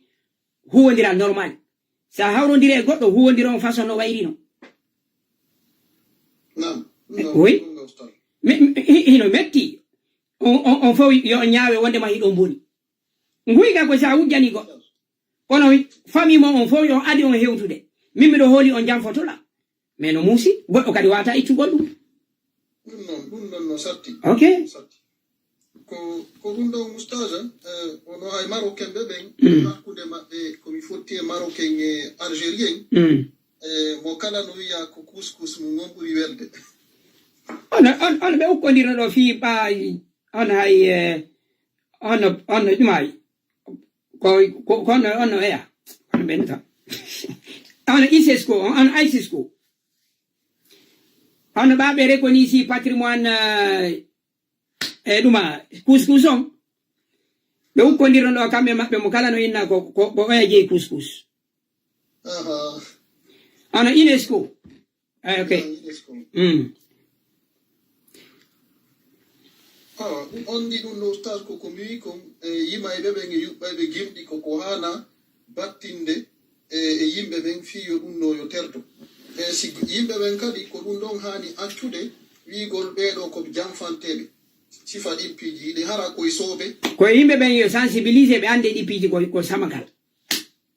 huwondira normal sa hawrondire e goddo huwondira on façon no wayri no nam oui hino metti on fo yo nyaawe wonde ma hido mboni nguyga ko sa wujjani go kono fami mo on fo yo adi on hewtude mimmi do holi on jam fotola mais no musi goddo kadi wata ittu goddum dum non satti okay ko dum do mustaja ono ay marocain be ben hakkude mabbe ko mi fotti e marocain e algérien mo kala no wiya ko couscous mo ngomburi welde on be ukkondira do fi ba on hay on dumay ko on ya on benta on isesco on isesco on ba be reconnaître patrimoine duma couscous on be ukkondira do kambe mabbe mo kala no inna ko bo je couscous ana UNESCO okay on di dum no star ko mi ko yima e bebe ngi yubbe gimdi ko hana battinde e yimbe ben fiyo dum no yo terto si yimbe ben kadi ko dum don hani accude wigol beedo ko jamfantebe sifa dipiji de hara ko isobe ko yimbe ben yo sensibiliser be ande dipiji ko samagal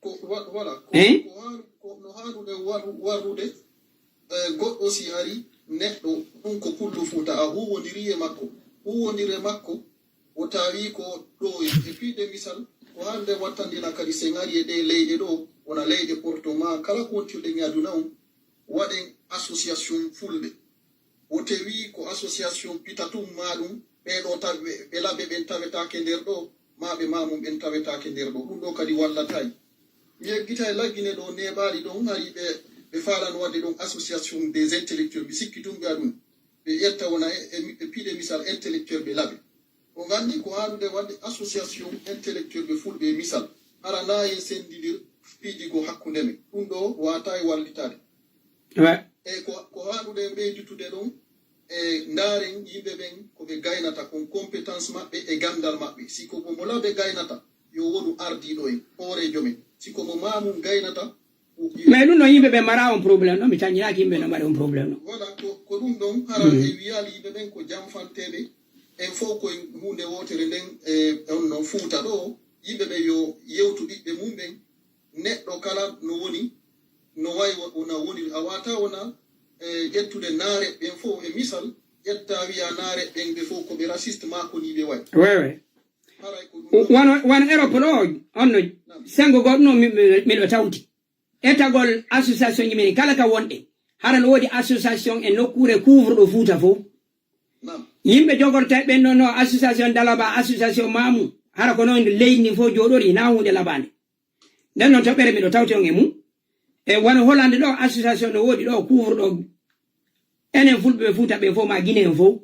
ko voilà ko no harude warude goddo si hari neddo dum ko kullu futa a huwondiri e makko huwondire makko o tawi ko do e pide misal ko hande wattandina kadi sengari e de leyde do wona leyde portoma kala ko wontude ngaduna on waden association fulbe o tewi ko association pitatum madum be do tabe be labe ben tawetake nder do mabe mamum ben tawetake nder do dum do kadi wallatay yeggita laggine do nebaali do ngari be falan wadde don association des intellectuels bi sikkitum gadum be yetta wona e pide misal intellectuel be labe o gandi ko hanude wadde association intellectuel be fulbe misal ara na en sendidir piji go hakkunde me dum do wata e wallitade e ko hanude be jutude don e ndaren yimbe ben ko be gaynata kon compétence mabbe e gandal mabbe siko mo labe gaynata yo wodu ardido en ore jomen siko mo mamum gaynata mais dum no yimbe be mara on problème no mi tagniraki yimbe no mari on problème no voilà ko dum don hara e wiyali yimbe ben ko jamfantebe en fo ko hunde wotere den on no fuuta do yimbe be yo yewtu dibbe mum ben neddo kala no woni no way wona woni awata wona jettude naare ben fo e misal jetta wiya naare ben be fo ko be raciste ma ko ni be way ouais wan Europe do onno sengo godno mi do tawti etagol association yimini kala ka wonde haran wodi association e nokkure couvre do fuuta fo yimbe jogorta ben no association dalaba association mamu hara ko non leyni fo jodori na hunde labande den non tobere mi do tawti on e mum e wan Hollande do association no wodi do couvre do enen fulbe fuuta be fo ma Guinée fo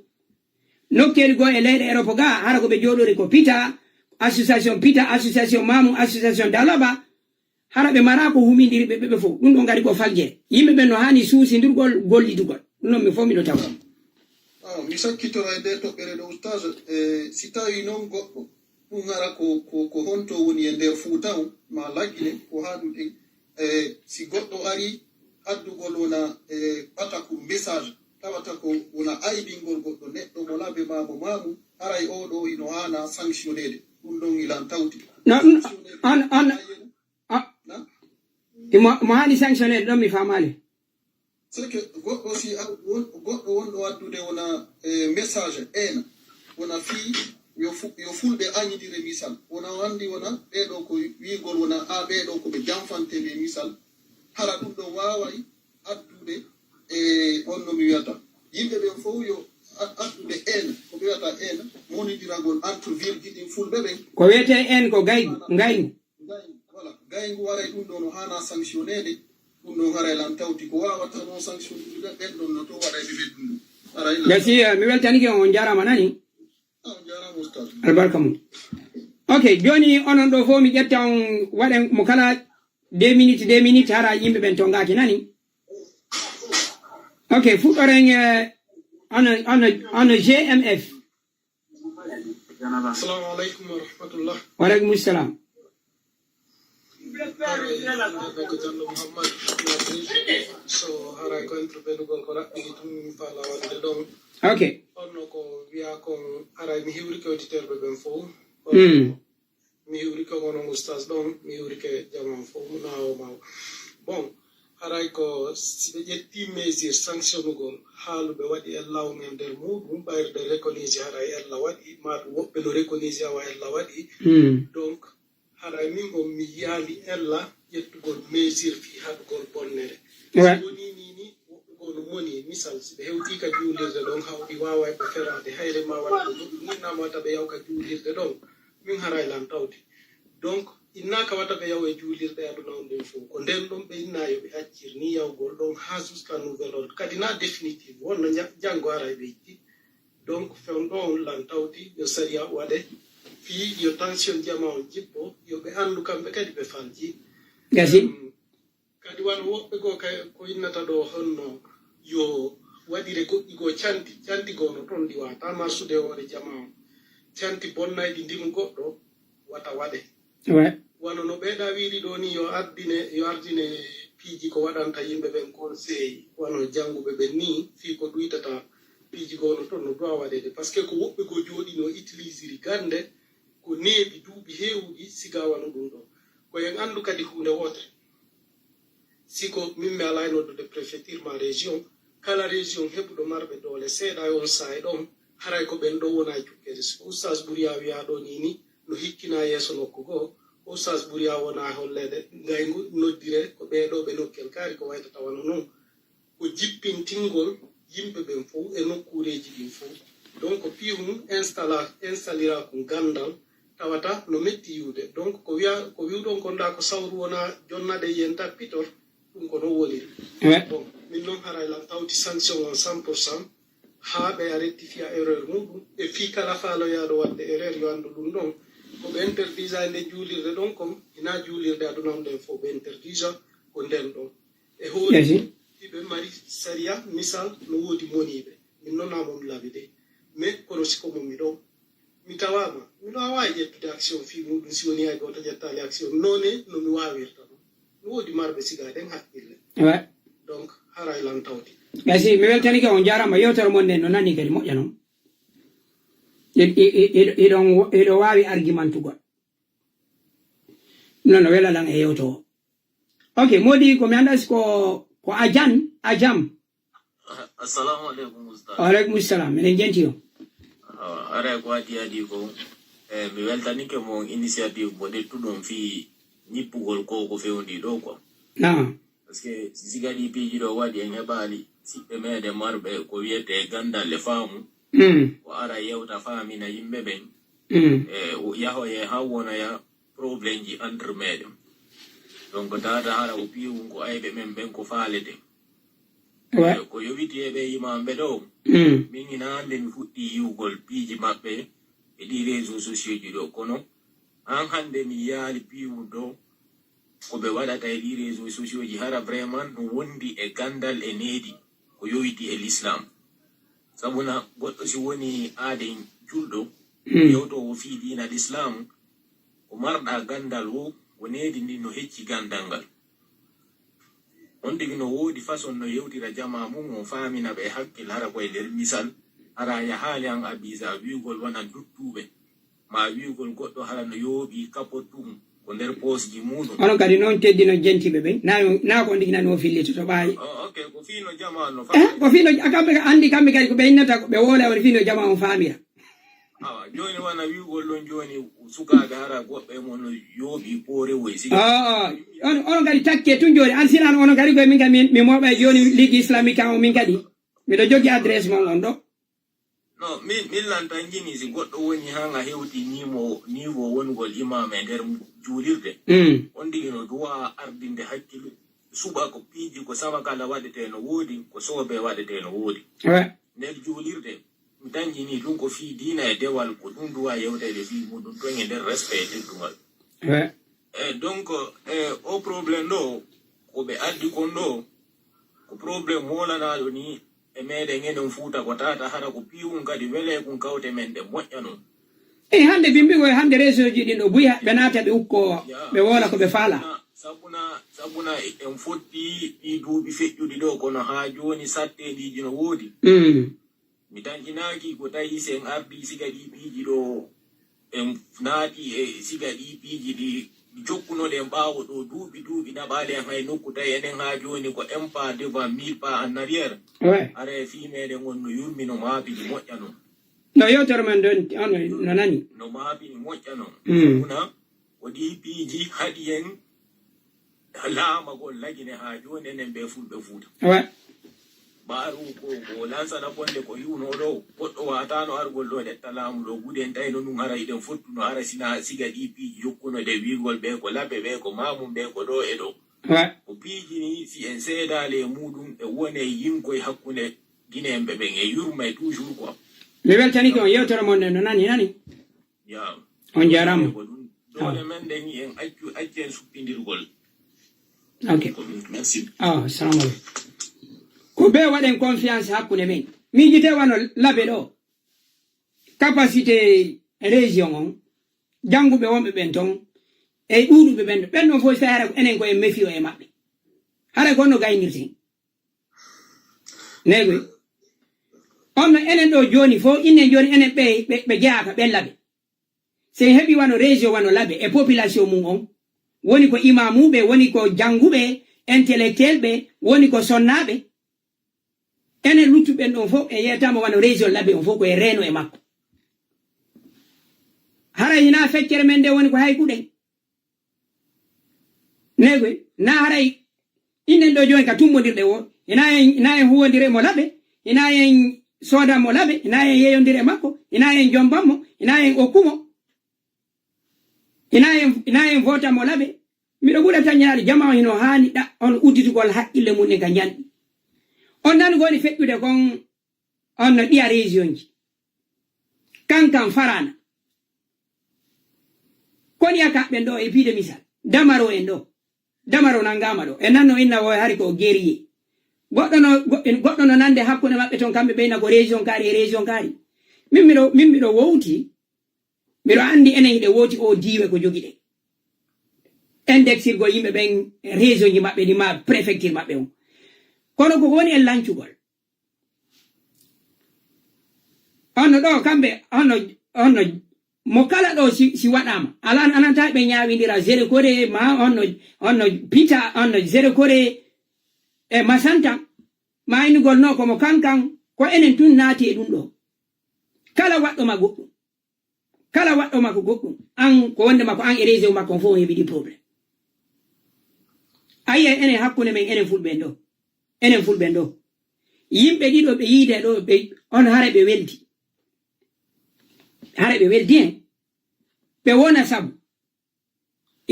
nokkeri go e leyde Europe ga hara ko be jodori ko pita association mamu association dalaba hara be mara ko humindiri be fo dum do ngari ko falje yimbe be no hani suusi ndirgol gollidugol non mi fo mi do taw mi sakkitoro e nder toɓɓere ɗo ustage si tawi noon goɗɗo ɗum ara ko honto woni e nder fuuta on ma laggine ko ha ɗum ɗin si goɗɗo ari addugol wona ɓata ko message tawata ko wona aybingol goɗɗo neɗɗo mo labe mamu aray oɗo ino hana sanctionnede ɗum ɗon ilan tawti mo hani sanctionnede ɗon mi famali c'est que goɗɗo si goɗɗo wonɗo waddude wona message ena wona fi yo fulɓe añidire misal wona wandi wona ɓeɗo ko wigol wona ɓeɗo ko ɓe jamfante ɓe misal hara ɗum ɗo waway addude on no mi wiyata yimɓe ɓen fof yo addude ena ko ɓe wiyata ena monidiragol entre virgi ɗin fulɓe ɓen ko wiyete en ko gaygu voilà gaygu waray ɗum ɗo no hana sanctionnede no hare lan tawti ko wawata non sanction ɗuɗa ɓenɗon no to waɗa ɓe ɓedduɗum gasi mi weltanike on jarama nani jarama oustad albarka mum ok joni onon ɗo fof mi ƴetta on waɗen mo kala 2 minutes hara yimɓe ɓen to ngaki nani ok fuɗɗoren ono GMF assalamu aleykum wa rahmatullah waleykum salam ko jallo mouhammad so haray ko entreprenugol ko raɓɓigi tum fala wadde ɗon ok onno ko wiya kon aray mi hiwrike auditeuɓe ɓen fof mi hiwrike onon oustas ɗon mi hiwrike jaman fof nawo maw bon haray ko si ɓe ƴetti mesure sanctionnugol haaluɓe waɗi ella umen nder muɗum ɓayde récognise haray ella waɗi maɗum woɓɓe no récognise awa ella waɗi donc haray min on mi yaali ella ƴettugol mesure fi haɗugol bonnere woni nini woɓɓe go no moni misal si ɓe hewti ka juulirde ɗon hawɗi wawa ɓe ferade hayre ma waɗa ɗum innama wata ɓe yaw ka juulirde ɗon min haray lan tawde donc innaka wata ɓe yaw e juulirɗe aduna on ɗen fof ko nden ɗon ɓe inna yo ɓe accir ni yawgol ɗon ha jusqu'à nouvel ordre kadi na définitive wonno janggo aray ɓe yitti donc fewn ɗo on lan tawdi yo saria waɗe fii yo tension jama on jippo yo ɓe anndu kamɓe kadi ɓe falji gasi kadi wano woɓɓe goo ko innata ɗo honno yo waɗire goɗɗi goo canti goo no toon ɗi wata marsude hoore jama on canti bonnayɗi ndimu goɗɗo wata waɗe wano no ɓeeɗa wiiri ɗo ni yo ardine piiji ko waɗanta yimɓe ɓen conseil wano jannguɓe ɓen ni fii ko ɗuytata piiji goo no toon no dowa waɗede par ce que ko woɓɓe goo jooɗi no utilisiri gande ko neeɓi duuɓi heewɗi siga wano ɗum ɗo koyen anndu kadi hunde wotere siko min mi ala noddude préfecture ma région kala région heɓuɗo marɓe doole seeɗa on sae ɗon haray ko ɓen ɗo wona cukkede so oustas ɓuriya wiya ɗo nini no hikkina yeeso nokku goo oustas ɓuriya wona hollede ngaygu noddire ko ɓeeɗo ɓe nokkel kaari ko waytata wano noon ko jippintingol yimɓe ɓen fof e nokkureji ɗin fof donc piiwum installira ko gandal tawata no metti yiwde donc ko wiwɗon konda ko sawru wona jonnade yen tappitor ɗum ko non woniri bon min noon haray lan tawti sanction on 100% haa ɓe a rectifia erreur muɗum e fii kala faaloyaɗo wadde erreur yo anndu ɗum ɗon ko ɓe interdisa nde juulirde ɗon kom ina juulirde aduna on ɗen fof ɓe interdisa ko nden ɗon e hoori hiɓe mari saria misal no woodi moniɓe min noonamom labi de mais kono siko momi ɗon mi tawama miɗo wawi ƴettude action fi muɗum si woni hay goto ƴettali action none no mi wawirta ɗum no woodi marɓe sigaɗen haqqille donc haray lan tawti gasi mi weltanike on jarama yewtere mon nden no nani kadi moƴƴa noon eɗo wawi argumentugol non no welalan e yewto o ok modi ko mi anda ko ajam assalamu aleykum oustad waaleykum salam minen jenti o ara ko adi ko mi weltanike mo initiative mo ɗettuɗon fi ñippugol ko fewndi ɗo quoi par ce que sigaɗi piiji ɗo waɗi en heɓali siɓɓe meɗen marɓe ko wiyete gandal e faamu o ara yewta faamina yimɓe ɓen yahoye ha wonaya probléme ji entre meɗen donc tata hara o piiwum ko ayɓe men ɓen ko faalete ko yowiti eɓe yimamɓe ɗo min ina hande mi fuɗɗi yiwgol piiji maɓɓe e ɗi réseau sociaux ji ɗo kono an hande mi yaali piiwu ɗo ko ɓe waɗata e ɗi réseau sociaux ji hara vraiment no wondi e gandal e needi ko yowiti e l'islam sabuna goɗɗo si woni aaden julɗo yewtowo fii diina l'islam ko marɗa gandal wo needi ndi no hecci gandal ngal on tigi no woodi façon no yewtira jama mum o faamina ɓe hakkil hara koye nder misal hara yahaali an abisa wiigol wonan duttuɓe ma wiigol goɗɗo hara no yooɓi kapottum ko nder posji muɗum onon kadi noon teddino jentiɓe ɓen na ko on tigi nani o fillito to ɓaayi ok ko fiino jama no ko fiino kamɓe andi kamɓe kadi ko ɓe innata ɓe woola on fiino jama on faamira awa joni wona wiigol ɗon joni sukaɓe hara goɓɓe mo no yooɓi poore woy sigi onon kadi takke tun joni an sinan onon kadi koye min kadi mi moɓa joni ligue islamique kan o min kadi miɗo jogui adresse mon on ɗo non min lantan jini si goɗɗo woni hanga hewti niveau wongol imam e nder juulirde on ndigi no duwa ardinde hakkilu suba ko piiji ko sawa kala waɗete no woodi ko soobe waɗete no woodi nder juulirde mi dañƴini ɗum ko fii diina e dewal ko ɗum duwa yewtede fii muɗum ton e nder respect teddugal donc o probléme ɗo ko ɓe addi kon ɗo ko probléme molanaɗo ni e meɗen enen fuuta ko tata hara ko piiwum kadi wele kum kawte men ɗe moƴƴa non hande bimbigo e hande réseau ji ɗin ɗo buyi ɓe naata ɓe ukko ɓe wola ko ɓe faala sabuna en fotti ɗi duuɓi feƴƴuɗi ɗo kono ha joni satteɗiji no woodi mi tankinaki ko tawi sen ardi siga ɗi piiji ɗo en naati e siga ɗi piiji ɗi jokkunoɗen ɓaawo ɗo duuɓi naɓaɗen hay nokku tawi enen ha joni ko un pas devant 1000 pas en arrière ara e fii meɗen on no yurmi no maapini moƴƴa non no yewtere men ɗon no nani no maapini moƴƴa non sabuna ko ɗi piiji haɗi en laamagol lagine ha joni enen ɓe fulɓe fuuta ɓaaru ko lansana bonde ko yuno ɗo goɗɗo watano argol ɗo ɗetta laamu ɗo guɗen tawi no ɗum ara iɗen fottuno ara sina siga ɗi piiji yokkuno de wigol ɓe ko laɓe ɓe ko mamum ɓe ko ɗo e ɗo ko piiji ni si en seedale e muɗum e wone yimkoye hakkunde guineɓe ɓen e yurmay toujours quoi mi weltani ko yewtere mon no nani ya on jarama ko ɗum dole men ɗen en accu en suppidirgol ok merci assalamu aleykum ko ɓe waɗen confiance hakkunde men miijite wano laɓe ɗo capacité région on jannguɓe wonɓe ɓen ton e ɗuuɗuɓe ɓen ɗo ɓen ɗon fof hara ko enen koye mefio e maɓɓe hara gonno gaynirten negoy onno enen ɗo joni fof innen joni enen ɓe jeyaka ɓen laɓe se heɓi wano région wano laɓe e population mum on woni ko imamuɓe woni ko jannguɓe intellectuel ɓe woni ko sonnaɓe enen luttuɓen ɗon fof e yeytama wano région laɓe on fof koye reeno e makko hara hina feccere men nde woni ko hay kuɗen negoy na haray innen ɗo joni ka tummodirɗe wo ina en huwodire mo laɓe ina en soodanmo laɓe ina en yeyodire makko ina en jombanmo ina en okkumo ina en votanmo laɓe miɗo ɓuura tañaade jama hino haani ɗa on udditugol haqqille mum e ka janɗi on nan goni feƴƴude kon on no ɗiya région ji kankan farana koni akaɓɓen ɗo e piide misal damaro en ɗo damaro nangama ɗo e nanno inna wo hari ko guerrier goɗɗo no nande hakkunde maɓɓe toon kamɓe ɓeyna ko région kaari e région kaari min miɗo wowti miɗo andi enen hiɗe wooti o diiwe ko jogi ɗe indexirgol yimɓe ɓen région ji maɓɓe ɗi ma préfecture maɓɓe on kono ko woni en lancugol onno ɗo kamɓe onno mo kala ɗo si waɗama ala ananta ɓe ñawidira zére kore ma onno pita onno zére kore e masanta ma innugol no komo kankan ko enen tun naati e ɗum ɗo kala waɗɗoma ko goɗɗum an ko wonde makko an e région makko on fof heɓi ɗi probléme ayi enen hakkunde men enen fulɓen ɗo yimɓe ɗiɗo ɓe yiide ɗo on hara ɓe weldi en ɓe wona sabu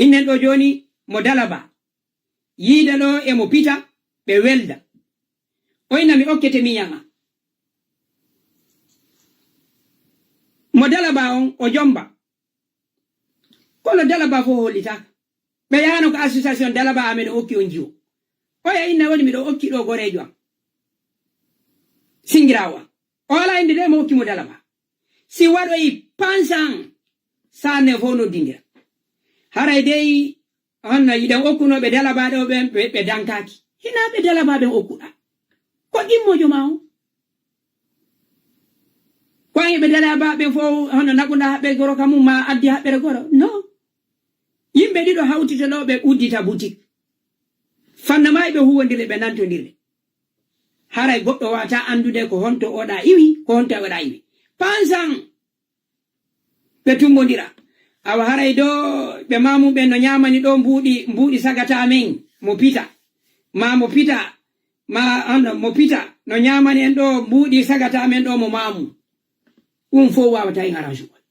innen ɗo joni mo dalaba yiide ɗo e mo pita ɓe welda oyna mi okkete miñama mo dalaba on o jomba kono dalaba fof hollitaka ɓe yahano ko association dalaba amen o okki on jiwo oya inna woni miɗo okki ɗo gorejo am singirawa o ala inde de mo okki mo dalaba si waɗoyi pensan sanne fof noddindira haray dey honno yiɗen okkunoɓe dalabaɗe o ɓen ɓe dankaki hinaɓe dalabaɓen okkuɗa ko ɗimmojo ma o koyeɓe dalabaɓen fof hono naɓuɗa haɓɓe goro kamum ma addi haɓɓere goro non yimɓe ɗiɗo hawtita ɗo ɓe uddita boutique fannamayi ɓe huwodirde ɓe nantodirde haray goɗɗo wata andude ko honto oɗa iwi ko honto oɗa iwi pensan ɓe tummodira awa haray ɗo ɓe mamuɓe no ñamani ɗo mbuuɗi sagata men mo pita ma mo pita mo pita no ñamani en ɗo mbuuɗi sagata men ɗo mo mamu ɗum fof wawata en arrangegol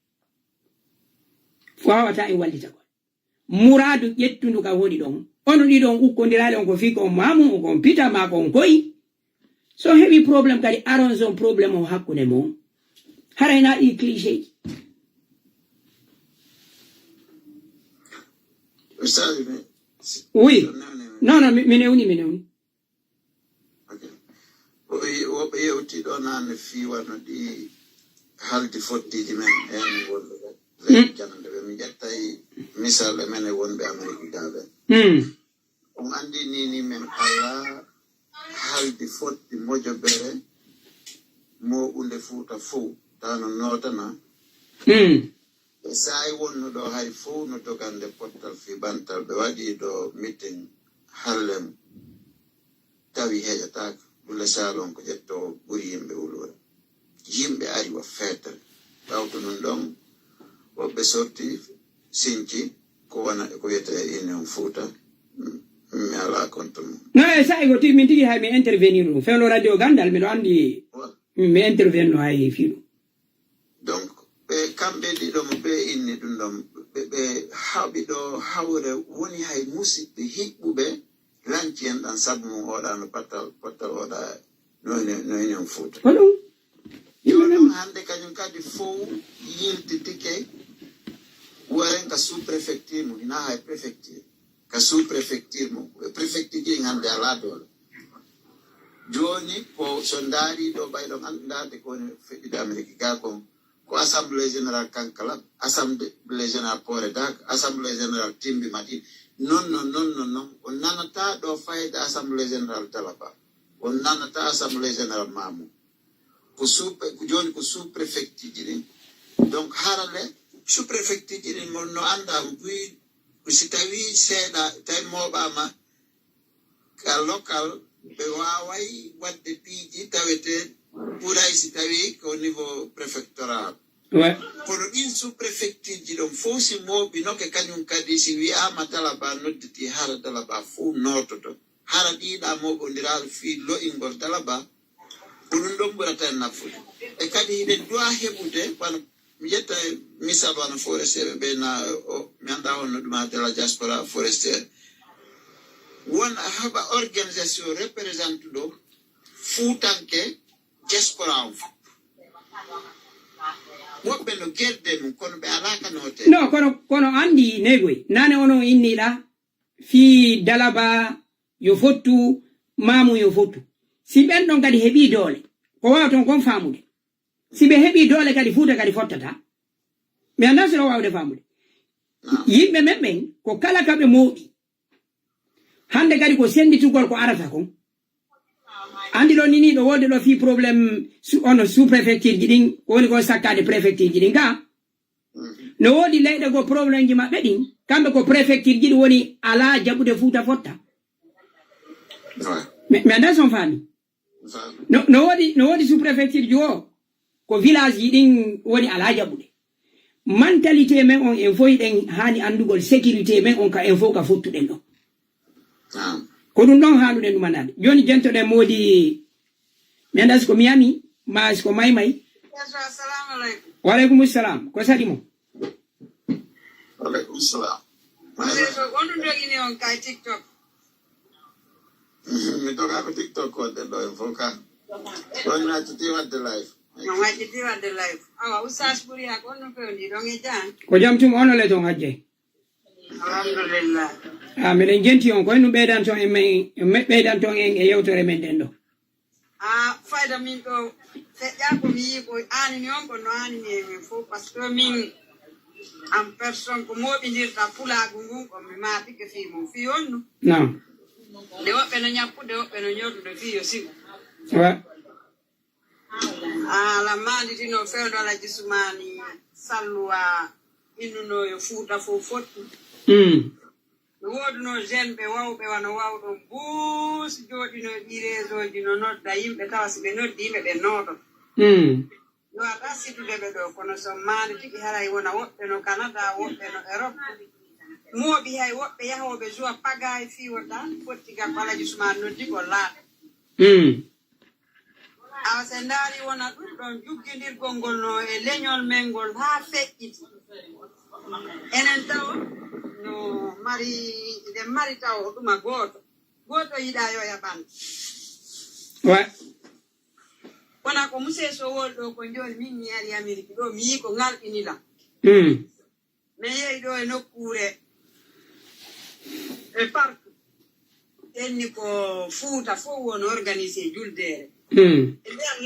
wawata en wallitagol muradu yettundu ka woni ɗon ono ɗiɗon ukkondirade on ko fi ko mamu kon pita ma kon koyi so heɓi probléme kadi aron son probléme o hakkude mo harayna ɗi cliché oui non mine woni woɓe yewtiɗo nane fi wano ɗi haldi fottiji men en wonɓe leydi janande ɓe mi ƴettay misalle men e wonɓe amérique gaɓe on andi nini men ala haldi fotti mojobere moɓunde fuuta fo tano notana e sayi wonno ɗo hay fo no dogande pottal fi bantal ɓe waɗi ɗo meeting hallem tawi heƴataka le salon ko jetto ɓuri yimɓe wulore yimɓe ari wa feetere ɓawto non ɗon woɓɓe sorti sinci ko wona ko wiyete union fouta mi ala compte mum no e sa ko min tigi hay mi intervenir ɗum fewlo radio gandal miɗo andi mi intervenno hay fiɗum donc ɓe kamɓe ɗiɗo mo ɓe inni ɗum ɗon ɓe haɓi ɗo hawre woni hay musidɓe hiɓɓuɓe lanci en ɗan sabu mum oɗa no pottal oɗa no union fouta joɗum hande kañum kadi fof yiltitike waren ka sous préfecture mum hina hay préfecture ka sous préfecture mum préfecture ji hande ala dole joni ko so ndaari ɗo ɓayɗon anndade kone feƴƴude amérique ga kon ko assemblée général kankala assemblée général poredak assemblée général timbi maɗi non on nanata ɗo fayde assemblée général talaba on nanata assemblée général mamou ko joni ko sous préfecture ji ɗin donc harale sous préfecture ji ɗin no andama buyi si tawi seeɗa tawi moɓama ka local ɓe waway wadde piiji tawete ɓuuray si tawi ko niveau préfectoral kono ɗin sous préfecture ji ɗon fof si mooɓinoke kañum kadi si wiyama talaba nodditi hara talaba fof nototo hara ɗiɗa moɓodiral fi lo'ingol talaba ko ɗum ɗon ɓurata en nafude e kadi hiɗen duwa heɓude wano mi ƴetta misal wano forestiére ɓe na mi anda honno ɗuma de la diaspora forestiére won a haɓa organisation représente ɗo fuutanke diaspora o fof woɓɓe no gerde mum kono ɓe alaka note non kono andi negoy nane onon inniɗa fi dalaba yo fottu mamu yo fottu si ɓen ɗon kadi heɓi doole ko wawa ton kon famude si ɓe heɓi doole kadi fuuta kadi fottata mi anda sino wawde famude yimɓe men ɓen ko kala kaɓe mooɓi hande kadi ko senditugol ko arata kon andi ɗo nini ɗo wode ɗo fi probléme ono sous préfecture ji ɗin ko woni kon sakkade préfecture ji ɗin ga no wodi leyɗe go probléme ji maɓɓe ɗin kamɓe ko préfecture ji ɗi woni ala jaɓude fuuta fotta mi anda son faami no wodi sous préfecture ji o ko village ji ɗin woni ala jaɓude mentalité men on en foyi ɗen hani andugol sécurité men on ka en fof ka fottuɗen ɗon ko ɗum ɗon haaluɗen ɗumanade joni jentoɗen moodi mi anda siko miyami ma siko maymay assalamu aleykum waleykum salam ko saɗi mo waleykum salam wonɗum jogini on kay tiktok mi doga ko tiktok wadde ɗo en fof ka ɗon nacciti wadde live no wacciti wadde live awa oustas ɓuuri hak on no fewndi ɗon e jan ko jam tum onole ton hajje alhamdulillah miɗen jenti on ko henno ɓeydan ton ɓeydan ton en e yewtore men ɗen ɗo fayda min ɗo feƴƴa ko mi yii ko anini on ko no anini e min fof par ce que min en personne ko moɓidirta pulagu ngun ko mi maatike fi mum fi on no non nde woɓɓe no ñappude woɓɓe no ñotude fi yo sigo ala manditino fewdo ala jisumani salluwa innunoyo fuuta fof fottu no woduno jeune ɓe wawɓe wano wawɗon buusi jooɗino ɗi réseau ji no nodda yimɓe tawa si ɓe noddi yimɓe ɓe nooto yo ata situde ɓe ɗo kono so mani tigi haray wona woɓɓe no canada woɓɓe no europe mooɓi hay woɓɓe yahoɓe joua paga e fiwota fotti gam alaji suma noddi ko laaɗa awa se ndaari wona ɗum ɗon juggidirgol ngol no e leñol men ngol haa feƴƴiti enen taw no mari taw ɗuma goto yiɗa yo yaɓan ouais wona ko museso wol ɗo ko joni min mi ari Amérique ɗo mi yi ko ngalɗinila mi yehi ɗo e nokkure e parc enni ko Fuuta fof won organisé juldere e nder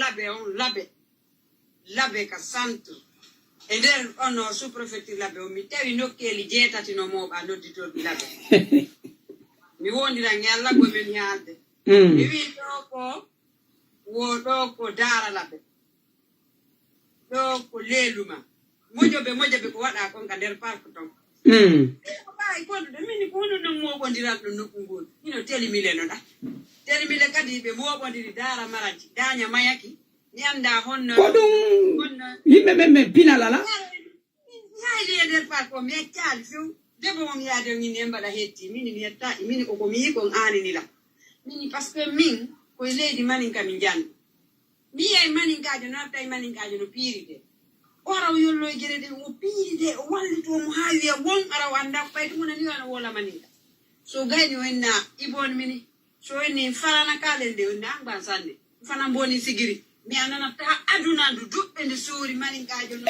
laabe ka centre e nder ono sous préfecture laabe o mi tawi nokkeli 7 no moɓa nodditoɓe laabe mi wondiran e Allah gomen yaalde mi wi ɗo ko daara laabe ɗo ko leeluma mojoɓe ko waɗa kon ka nder parc ton ko ɓaawi gondude min ko hono non moɓodiral ɗo nokku ngol ino telimile no ɗa telimile kadi ɓe moɓodiri daara maraji daña mayaki mi anda honno ko ɗum yimɓe ɓe pinalala hayde e nder parc o mi yeccali few debbo mom yaade min e mbaɗa hetti min mi yetta min koko mi yi kon aaninila min par ce que min koye leydi maninka mi jandi mi yiyay maninkajo no arta e maninkajo no piiride o araw yollo e gueɗe ɗe o piiride o wallitomo ha wiya won araw anda ko ɓayde mona ni wana wola maninka so gayni o enna ibon mini so enni farana kalen nde o enna angban sande fana mboni sigiri mi ananata aduna ndu duɓɓe nde suuri maninkajo no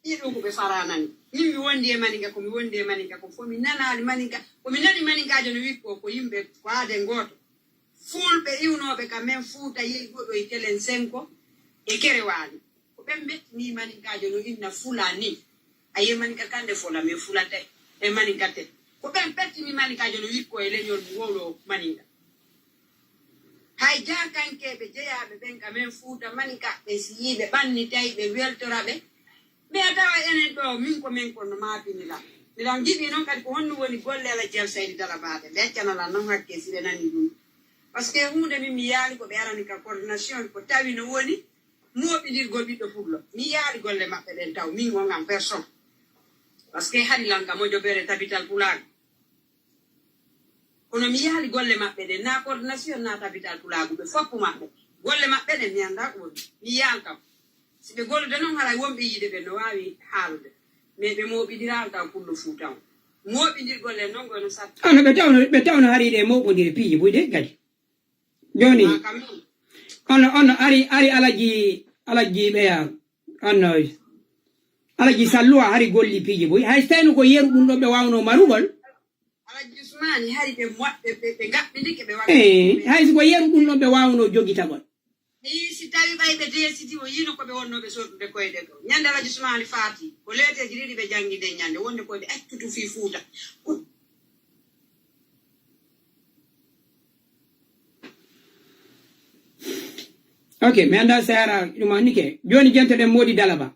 ɗiɗo koɓe faranani min mi wondi e maninka komi wondi e maninka ko fof mi nanali maninka komi nani maninkajo no wikko ko yimɓe ko aade goto fulɓe iwnoɓe ka men Fuuta yehi goɗɗo e Kelen Senko e Kerewali ko ɓen mettini maninkajo no inna Fulani aye maninka kande fola mais fulate e maninka te ko ɓen pettini maninkajo no wikko e leñol wowlo maninka hay jakankeɓe jeeyaɓe ɓen ka men Fuuta maninka ɓe si yiɓe ɓanni tawi ɓe weltoraɓe mais a tawa enen ɗo min ko men kono mabinila miɗan jiɗi noon kadi ko honno woni golle ala Jeel Saydi Dalabaɗe ɓe accanala noon hakke si ɓe nani ɗum par ce que hunde min mi yaali ko ɓe arani ka coordination ko tawi no woni moɓidirgol ɓiɗɗo pullo mi yaali golle maɓɓe ɗen taw min wongan personne par ce que haɗi lanka mojobere tabital pulago kono mi yaali golle maɓɓe ɗen na coordination na tabital pulago ɓe foppu maɓɓe golle maɓɓe ɗen mi anda ko woni mi yaal kam si ɓe gollude noon haray wonɓe yiide ɓe no wawi haalude mais ɓe moɓidiral taw pullo Fuuta o moɓidirgol en noon gono satta ano ɓe tawno hariɗe moɓodiri piiji buyde kadi joni ono ari alaji ɓeya onno alaji Sallu a hari golli piiji boy hay so tawino ko yeru ɗum ɗo ɓe wawno marugol alaji Usmani hari ɓe moɓɓe ɓe gaɓɓidike ɓe hay so ko yeru ɗum ɗo ɓe wawno jogitagol si tawi ɓayɓe desidi o yino koɓe wonnoɓe sortude koyɗe ɗo ñande alaji Usmani faati ko leeteji ɗiɗi ɓe jangguide ñande wonde koɓe accutu fi Fuuta ok mi anda Sahara ɗum annike joni jentoɗen Mody Dalaba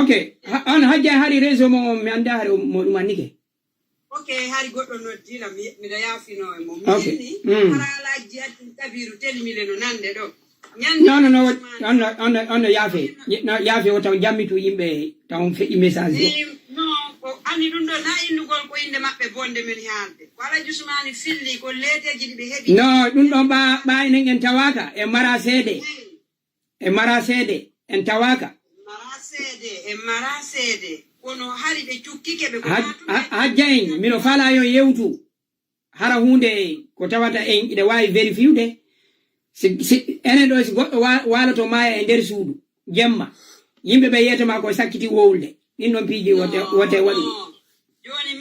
ok on hajja hari réseau mo mi anda hari mo ɗum annike ok hari goɗɗo noddila miɗa yaafino e mo mini hara alaji Kabiru telimile no nande ɗo on yaafe o taw jammitu yimɓe taw feƴƴi message o ko anni ɗum ɗo na innugol ko inde maɓɓe bonde men haalde ko Alaji Usmani filli ko leeteji ɗi ɓe heɓi no ɗum ɗon ɓaynen en tawaka e mara seede en tawaka mara seede kono hari ɓe cukkike ɓe hajja en mino faala yo yewtu hara hunde ko tawata en ide wawi vérifiude si enen ɗo si goɗɗo waloto maya e nder suudu jemma yimɓe ɓe yiyetama ko sakkiti wowlde ɗin ɗon piiji wote waɗi joni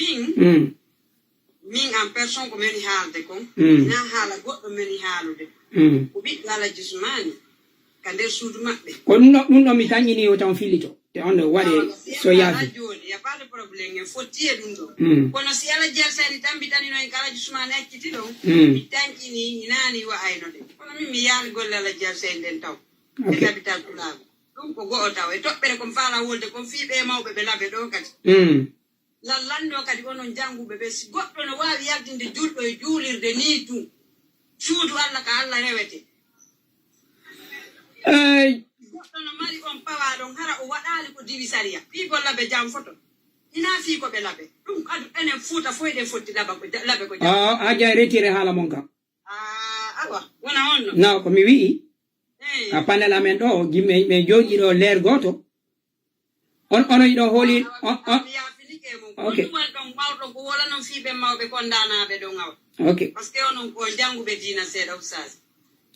min en personne ko meni haalde kon na haala goɗɗo meni haalude ko ɓiɗɗo Alaji Usmani ka nder suudu maɓɓe ko ɗum ɗon mi tañƴini o tan fillito te on waɗe so yaafi joni ya pas de probléme en fottiye ɗum ɗo kono si ala Jeel Saydi tambitanino en ko Alaji Usmani acciti ɗon mi tañƴini inani wa ayno de kono min mi yaali golle ala Jeel Saydi nden taw e tabital pulago ɗum ko go'o taw e toɓɓere komi faala wolde komi fiiɓe mawɓe ɓe laabe ɗo kadi lallanɗo kadi onon jannguɓe ɓe si goɗɗo no waawi yardinde julɗo e juulirde ni tum suudu Allah ka Allah rewete goɗɗo no mari on pawa ɗon hara o waɗaali ko diwi sariya fiigol labe jam foto ina fii ko ɓe laɓe ɗum adu enen Fuuta fof eɗen fotti laɓe ko jam haja retiré haala mon kam awa wona on no no ko mi wi'i a panel amen ɗo yimɓe ɓe jooɗi ɗo leer gooto ono yiɗon hooli ok ok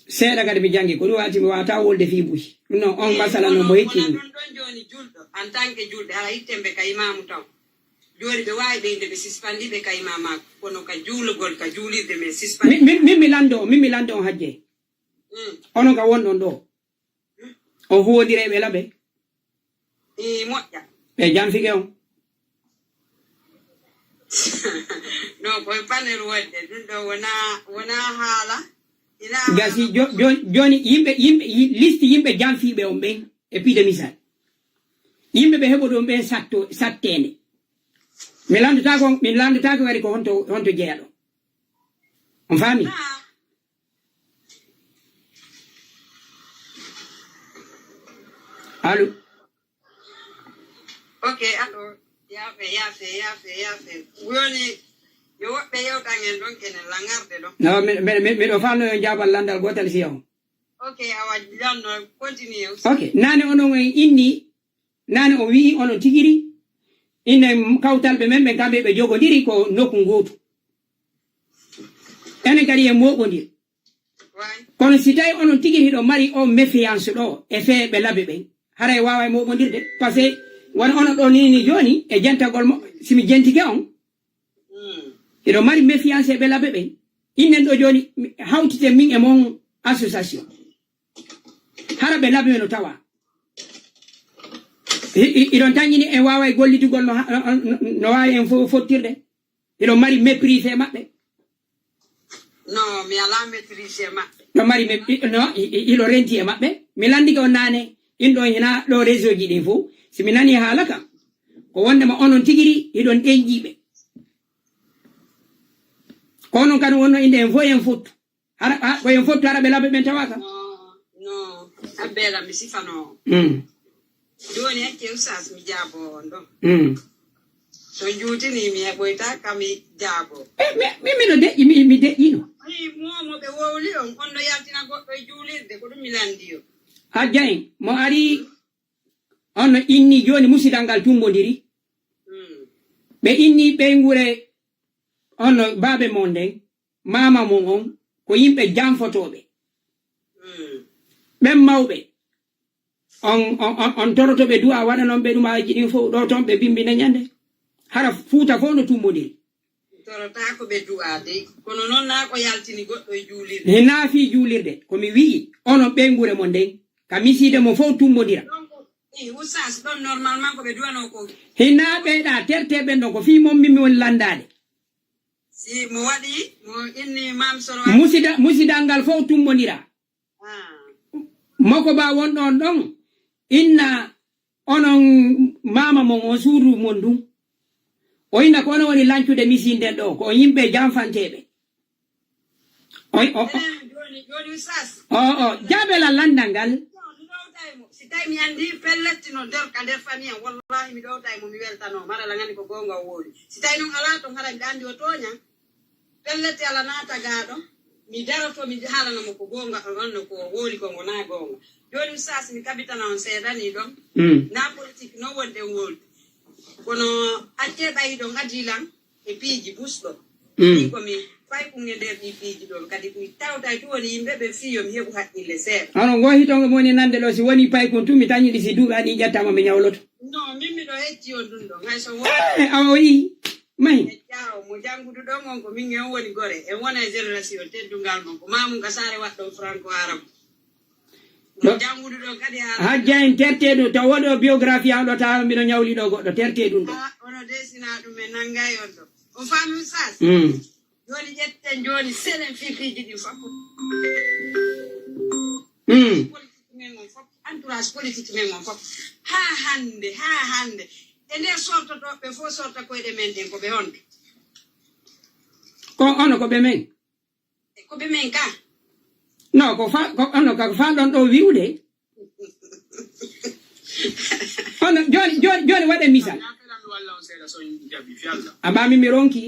seeɗa kadi mi jangi ko ɗum wati mi wawata wolde fi buyi ɗum noon on masala no mo heccini ɗum ɗon joni julɗo en tant que julɗo hala yittemɓe ka imamu taw joni ɓe wawi ɓeyde ɓe suspendiɓe ka imamako kono ka juulugol ka juulirde men suspandi min mi lando on hajje onon ka wonɗon ɗo on huwodireɓe laɓe moƴƴa ɓe janfike on non koye panel wonde ɗum ɗo wona haala gasi joni yimɓe liste yimɓe janfiɓe on ɓen e piide misal yimɓe ɓe heɓo ɗon ɓen sattende mi landetako wari ko honto jeeyaɗo on faami allo ok alors yaafe woni yo woɓɓe yewtangen ɗon kene langarde ɗon no miɗo famno yo jabal landal gotal siya on ok awa janno continue ok nane onon en inni nane o wi onon tigiri inne kawtalɓe men ɓe kamɓe ɓe jogodiri ko nokku gotu enen kadi e moɓodir kono si tawi onon tigiri hiɗo mari o méfiance ɗo e feeɓe laɓe ɓen hara e wawa e moɓodirde par ce que won onon ɗo nini joni e jantagol mo simi jentike on hiɗo mari méfiance e ɓe laɓe ɓen innen ɗo joni hawtite min e mon association hara ɓe laɓe no tawa iɗon tañini en wawa e gollitugol no wawi en fottirde iɗon mari méprisé maɓɓe non mi ala maîtrisé maɓɓe ɗo mari no iɗo renti e maɓɓe mi landike on nane inɗo hina ɗo réseau ji ɗin fof si mi nani haala kam ko wondema onon tigiri iɗon ɗenƴiɓe ko onon kadi wonno inde en fof en fottu ko en fottu hara ɓe laɓe ɓen tawa kam non abbela mi sifano joni hacce usas mi jaabo on ɗon so juutini mi heɓoyta kami jaabo miɗo deƴƴi mi deƴƴino momo ɓe wowli on onno yaltina goɗɗo e juulirde ko ɗum mi landi o hajja en mo ari onno inni joni musidal ngal tumbodiri ɓe inni ɓeygure onno baabe mon nden mama mon on ko yimɓe janfotoɓe ɓen mawɓe on toroto ɓe du'a waɗa noon ɓe ɗumaji ɗin fof ɗo toon ɓe bimbina ñande hara fuuta fof no tumbodiri torota ko ɓe du'ade kono noon na ko yaltini goɗɗo e juulirde he naafi juulirde komi wi'i onon ɓeygure mon nden ka miside mo fof tumbodira usas ɗon normalement ko ɓe duwano ko hina ɓeyɗa terteɓen ɗon ko fi mon mimi woni landade si mo waɗi mo inni mam soro musidal ngal fof tumbodira moko ba wonɗon ɗon inna onon mama mon o suudu mon ɗum o inna ko onon woni lancude misinden ɗo ko yimɓe janfanteɓe joni usas jaɓela landal ngal si tawi mi andi pellettino dorka nder famille am wallahi mi ɗowta mo mi weltano mara la ngani ko gonga o woodi si tawi noon ala toon hara mi andi o toña pellette ala naata gaaɗo mi daroto mi haalanamo ko gonga onno ko wooli ko wona gonga joni usas mi kabitana on seedani ɗon na politique no wonde woodi kono acce ɓayi ɗon adilan e piiji busɗo ɗi komi fay kunge nder ɗi piiji ɗon kadi mi tawta tu woni yimɓe ɓe fiyo mi heɓu haqqille seeɗa ono gohi ton mo woni nande ɗo si woni pay kon tu mi tañiɗi si duuɓi aɗi ƴettama mi ñawloto non min miɗo hecci on ɗum ɗon hay so awa o yi mahi ƴaw mo janngudu ɗon on ko min en woni gore en wona e génération teddungal mon ko mamum ka saare waɗɗon franco arab mo janngudu ɗon kadi hajja en terteɗum taw waɗo biographie am ɗo tawa mbiɗo ñawli ɗo goɗɗo terteɗum ɗo ono desina ɗum e nanngay on ɗo on faami sas joni ƴetten joni senen fifiji ɗin fof politique men on fof entourage politique men on fof ha hande e nder sortotoɓe fof sorta koyɗe men ɗen ko ɓe honɓe ko ono ko ɓe men ko ɓe men ka non ko ono kako faɗon ɗo wiwde ono joni waɗe misal abami mi ronki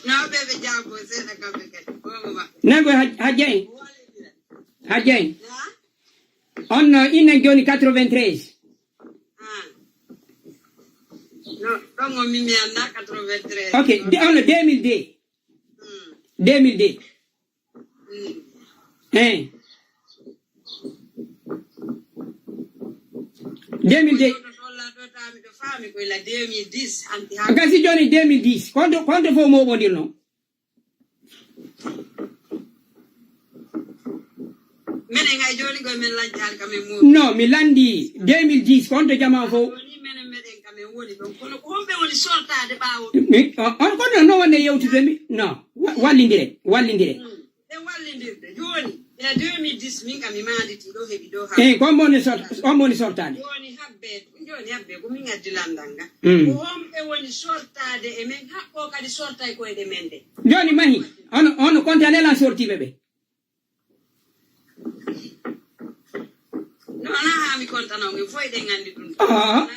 nawɓeɓe jaabo seeɗa kamɓe kadi gonga maɓɓe nago hajja en on inne joni 93 Kongo mimi anda 83. Ok, on 2002. 2002. Hein. 2002. Kasi Johnny 2010. Quanto fo mo bondir no? Mene ngai joni go men lajjal kame mo. No, mi landi 2010 quanto jama fo. Mene meden kame woni don kono ko hombe woni sortade bawo. On kono no wonde yewtude mi. No, wallindire. E wallindirde joni ina 2010 min kam mi manditi do hebi do ha. Ko moni sortade. Joni habbe ko min addi landanga. Ko hombe woni sortade e men hakko kadi sortay ko e de mende. Joni mahi on kontanela sortibe be. No na ha mi kontano ngi foi de ngandi dun.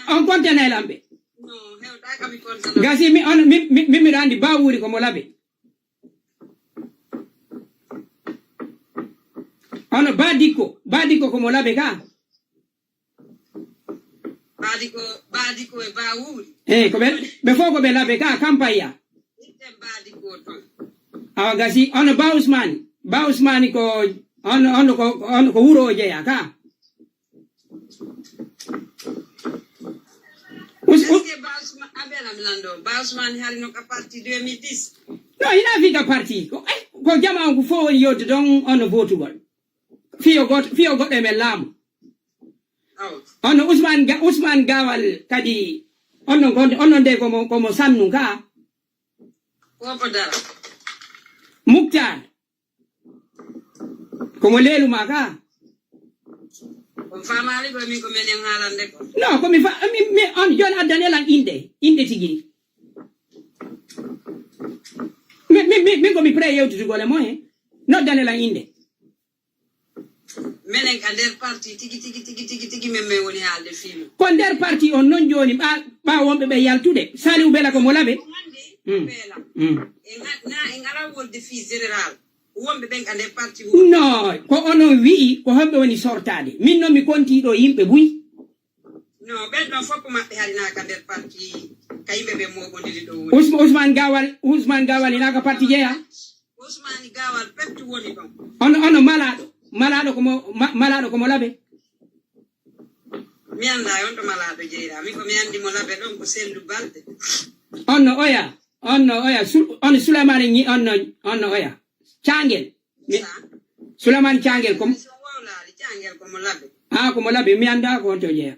On kontanela be. No hewta kam mi kontano. Gasi mi randi bawuri ko mo labe. Ono badiko ko mo labe ka. Badiko e bawuri. Ko be fo ko be labe ka kampaya. Ite badiko ton. Gasi ono Bausman ko ono ko wuro je ya ka. Bausman hari no ka parti 2010. No, ina fika parti. Ko jama ko fo woni yoto don ono votugol. Fiyo got e melam. Ono Usman Gawal kadi ono de ko mo sannu ka. Ko dara. Muktar. Ko mo lelu maka. Ko famali ko mi ko menen halande ko. No, ko mi on jon adanela inde tigi. Mi ko mi pray yewtu to gole mo he. No danela inde. Menen ka der parti tigi memme woni halde film. Ko der parti on non joni ba wonbe be yaltude. Saliou Bela ko mo labe. Bela. En ngala wolde fi général. Wombe ben ka der parti. No, ko onon wi ko hombe woni sortade. Min non mi konti do yimbe buy. No, ben don foppo mabbe halina ka der parti kayimbe be mo gondiri do woni. Usman Gawal ina ka parti jeya. Usman Gawal peptu woni don. Ono malado ko mo labe. Mi anda on to malado jeira. Mi ko mi andi mo labe don ko sellu balde. Ono oya. On Suleiman ni ono oya. Changel. Suleiman Changel ko. Changel ko mo labe. Ko mo labe mi anda ko to jeya.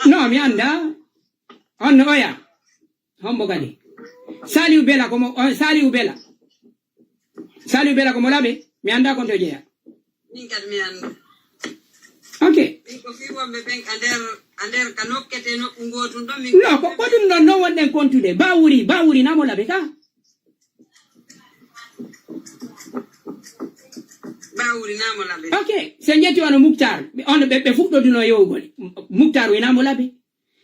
No, mi anda. Ono oya. Hombo gani. Saliou Bela ko mo labe. Mi anda ko to jeya. Min kad mi anda. Okay. Ko fi wombe ben ander kanokete no ngotu do mi. No, ko dum no wonden kontude. Bawuri na mo labe ka. Bawuri na mo labe. Okay, se njeti wano Muktar. On be fukdo dino yogol. Muktar we na mo labe.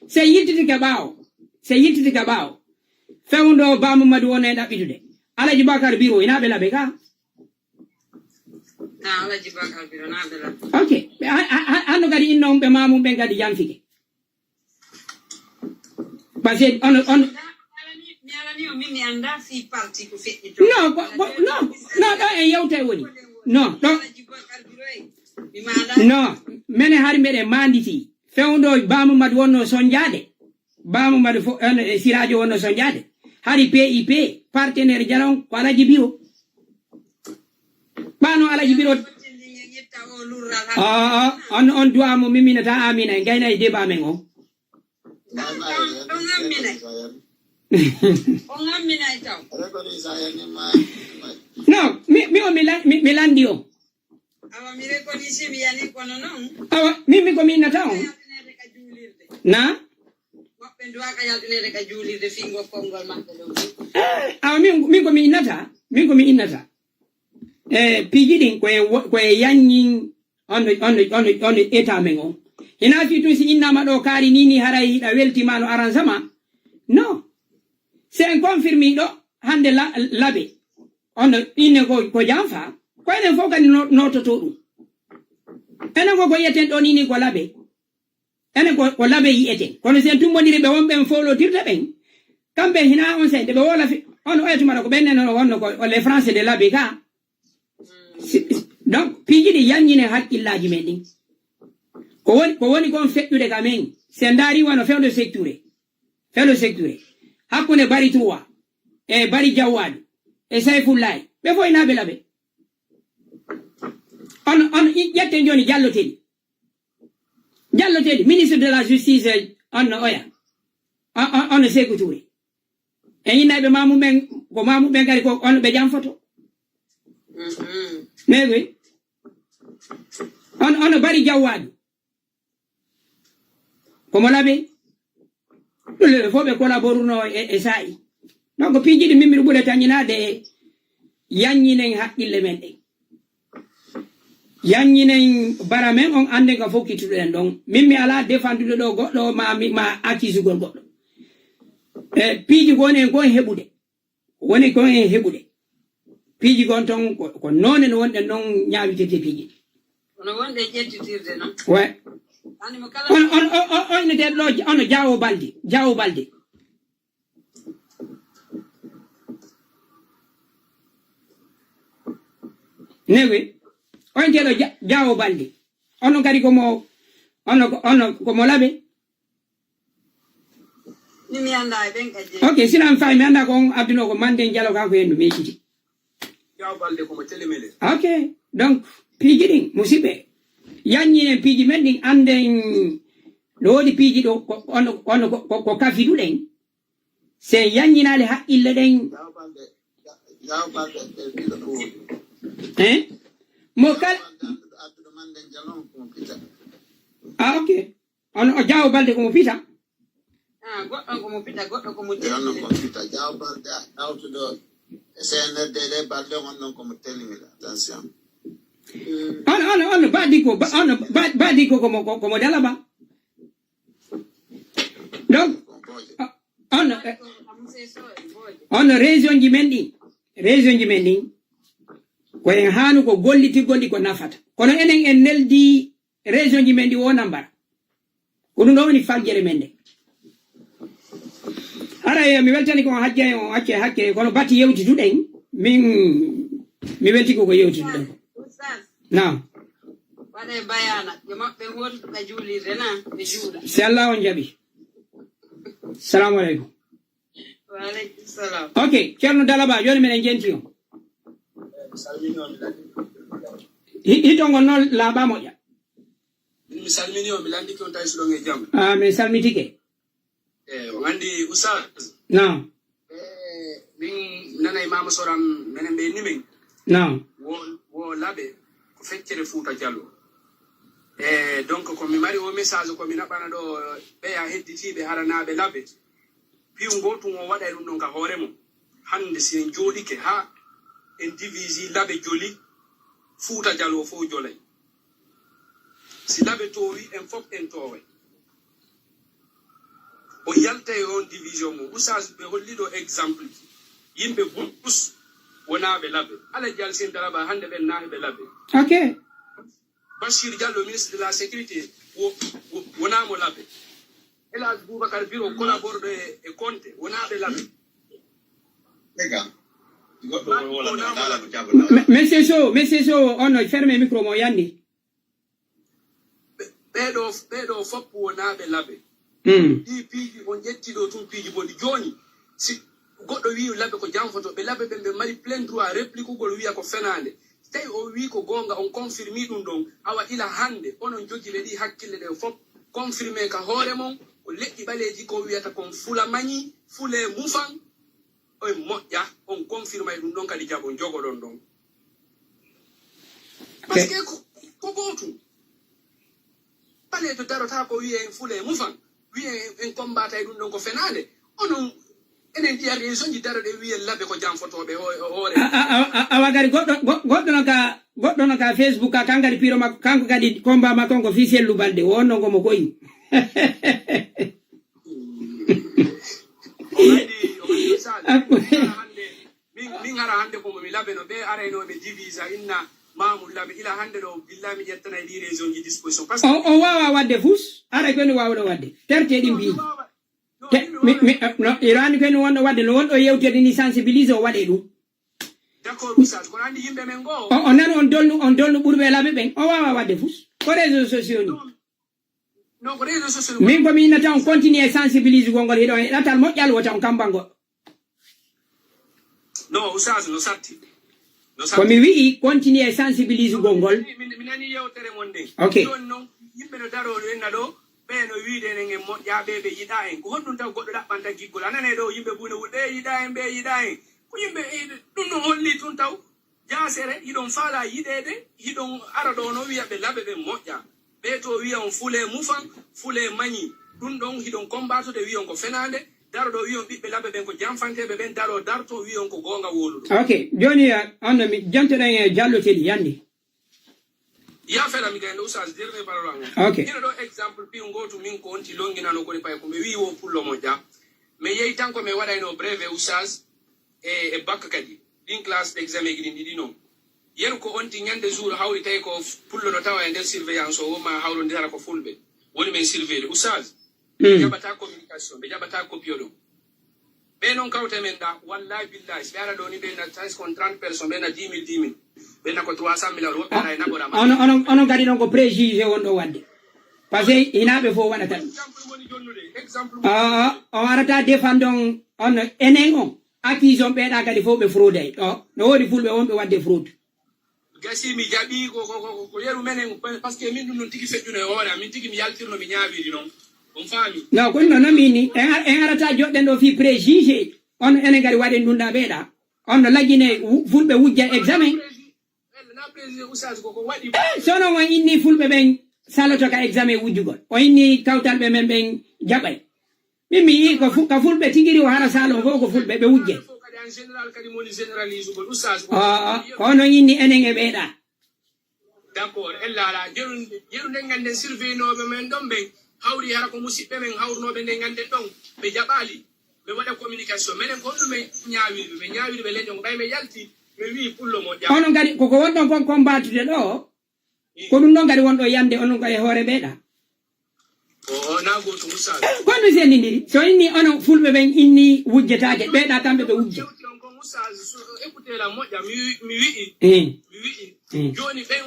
Se yititi ka bawo. Fewndo ba Mamadou wona da bitude. Alaji Bakar Biro ina be labe ka. Alaji Bakar Biro na be labe. Okay. Ando gadi inno be mamu be gadi jamfike. Parce on mi alani o mimi anda fi parti ko fe to. No, e yewte woni. No. No, mene hari mbede manditi. Fewndo ba Mamadou wonno sonjade. Ba Mamadou fo sirajo wonno sonjade. Hari PIP partenaire jalon ko Alaji Biro. Bano Alaji Biro. On doit mo miminata amina gayna e deba men o. No, mi o milandi o. Awa mi reconisi mi yani kono non. Awa mi ko minata o. Na? Mabbe ndo aka yaldine ka julirde fingo kongol mabbe do. Awa mi ko minata. Pijidin ko yanyin on eta men o. Ina fitu si inna ma do kari nini haray da weltima no arrangement. No. C'est confirmé do hande labe. On inne ko jamfa. Ko enen fo kan noto to dum. Enen ko yeten do nini ko labe. ene ko labe yi'ete kono sen tumbodiri ɓe wonɓe folotirta ɓen kamɓe hina on seyde ɓe wola on oyatumata ko ɓenne noon wonno ko les français de labe ka donc piiji ɗi yanñine hakkillaji men ɗin ko woni kon feƴƴude ka men sen daari wono fewde secture hakkunde bari trois e bari jawwaɗu e sayfullahi ɓe foynaɓe laɓe on ƴetten joni jalloteɗi ministre de la justice onno oya ono Sékou Touré e yinnaɓe mamuɓen ko mamuɓen kadi ko on ɓe jam photo negoy ono bari jawwaɗu komo laɓe ɗulle fof ɓe collaboruno e sa'i donc piiji ɗi mimmiɗo ɓuuri tañinade yanñinen haqqille men ɗen yanñinen bara men on ande ko fof kittuɗen ɗon min mi ala défendude ɗo goɗɗo ma accusugol goɗɗo e piiji gon en kon heɓude woni kon en heɓude piiji gon ton ko noone no wonɗen ɗon ñawitirde piiji ono wonɗe ƴettitirde noon ouais on neteɗo ɗo ono jawo balde newi on teɗo jawo balde ono kadi komo laɓe mi anda e ɓen kadi ok sinan fayi mi anda ko on abduno ko manden jalo ka ko hendu mecciti jawo balde komo telemele ok donc piiji ɗin musidɓe yanñinen piiji men ɗin anden no woodi piiji ɗo ko kafiduɗen sen yanñinade haqqille ɗen mo kala ok on o jawo balde komo pita goɗɗon komo pita goɗɗo komo pita jawo balde awtuɗo CNRD balde on non komo telimila attention on badi ko komo dalaba donc on région ji men ɗin ko en haanu ko gollitirgol ko nafata kono enen en neldi région ji men ɗi wona mbara ko ɗum ɗo woni faljere men nde ara mi weltani ko hajja on hakke kono batti yewtituɗen mi welti ko yewtituɗen naam waɗe bayana yo maɓɓe wontuɓe juulirde na ɓe juula si Allah on jaɓi salamu aleykum waaleykum salam ok ceerno Dalaba joni minen jenti on hitongo noon laaɓa moƴƴa mi salmini on mi landike on tawi suɗon e jaam min salmitike on andi oustaz naam min nana e mama soram menen ɓe nimen naam wo laaɓe ko feccere Fouta Diallo donc komi mari o message komi naɓana ɗo ɓeya hedditiɓe haranaɓe laaɓe piyu gotum o waɗa ɗum ɗon ka hoore mum hande si en jooɗike ha en divisi laaɓe joli Fouta Diallo o fof jolay si laaɓe towi en fof en towe o yalta e on division mum oustaz ɓe holliɗo exemple yimɓe bus wonaɓe laaɓe ala jal sen Daraba hande ɓen nahiɓe laaɓe ok Bashir Diallo ministre de la sécurité wonamo laaɓe Elhadj Boubacar Biro collaborɗo e Conte wonaɓe laaɓe monsieur Sow on ferme micro mo yandi ɓeɗo fopp wonaɓe laaɓe ɗi piiji on ƴettiɗo tun piiji boni joni si goɗɗo wi laaɓe ko janfoto ɓe laaɓe ɓen ɓe mari plein droit répliquegol wiya ko fenande tawi o wi ko gonga on confirmi ɗum ɗon awa ila hande onon jogiɓe ɗi hakkille ɗe fof confirmé ka hoore mon ko leƴƴi ɓaleji ko wiyata kon fula mañi fule mufan oye moƴƴa on confirme ɗum ɗon kadi jaɓo jogoɗon ɗon par ce que ko gotum ɓale to darota ko wiye en fule mufan wiye en combatay ɗum ɗon ko fenade onon enen jiya raison ji daro ɗe wiye labbe ko jam fotoɓe hoore awa kadi goɗɗo no ka Facebook ka kankadi piro makko kanko kadi combat makko ko fi sellu balde wonno ngomo koyi min hara hande komo mi labbe no ɓe araynoɓe divisa inna mamul labe ila hande do billahi mi jettana di raison di disposition parce que on wawa wadde fus ara ko ni wawdo wadde terte di bi no irani ko ni wonno wadde no wondo yewtede ni sensibiliser o wade dum d'accord oustaz ko andi yimbe men go on nan on dolnu burbe labe ben o wawa wadde fus ko réseaux sociaux ni non ko réseaux sociaux min ko min nata on continuer sensibiliser gongol hido latal mo jalwo tan kambango non oustaz no satti ko mi wi continuer sensibiliser gongol mi nani yewtere monde okay don non yimbe no daro do en do be no wiide ne mo jaabe be yida en ko honnun taw goddo dabbanta giggol anane do yimbe bune wude yida en be yida en ko yimbe dum no holli tun taw jaasere hidon faala yidede hidon ara do no wiya be labe be moƴƴa be to wiya on fule mufan fule mani dum don hidon combatto de wiya on ko fenande daro do wiya on bibbe labe ben ko jamfantebe ben daro darto wiya on ko gonga woludo okay joni on mi jantoden e jalloteli yandi ya fela mi gayno usas dirne parolanga okay ino do example bi ngoto min ko onti longina no ko de pay ko mi wi wo pullo moƴƴa me yeyi tan ko me wada no breve usas e bakka kadi din classe d'examen gidi dino yeru ko onti nyande jour hawri tay ko pullo no tawa e der surveillance o ma hawro ndara ko fulbe woni men surveiller usas be jabata communication be jabata copio do be non kawte men da wallahi billahi spara do ni be na 30 personnes be na 10 000 be na ko 300 000 woppa ay nabora on gadi non ko préjugé wondo wadde parce que inabe fo wana tan exemple on arata défendon on enen on accusation be da gadi fo be fraude no wodi fulbe wonbe wadde fraude gasi mi jabi ko yeru menen parce que min dum non tigi fedduno e wona min tigi mi yaltirno mi nyaawiri non on fami no ko no mini en arata jodden do fi préjugé on enen gadi waden dunda beeda on no lagine fulbe wujja examen na président oustaz ko wadi sono won inni fulbe ben saloto ka examen wujjugol o inni kawtalbe men ben jabay mimi ko ka fulbe tigiri o hara salo fo ko fulbe be wujje en général kadi moni généralise ko oustaz ko no inni enen e beeda d'accord ella la jeru den gande surveiller no be men dombe hawri hara ko musibbe men hawrnobe den gande don be jabali be wada communication menen ko dum be nyaawiri be leño bay me yalti me wi pullo mo ja onon gadi ko wondon kon combattude do ko dum non gadi wondo yande onon ko e hoore beeda na go to musa ko no sendi ndiri so inni onon fulbe ben inni wujjetaake beeda kambe be wujje ko musa écoutez la moja mi wi joni ben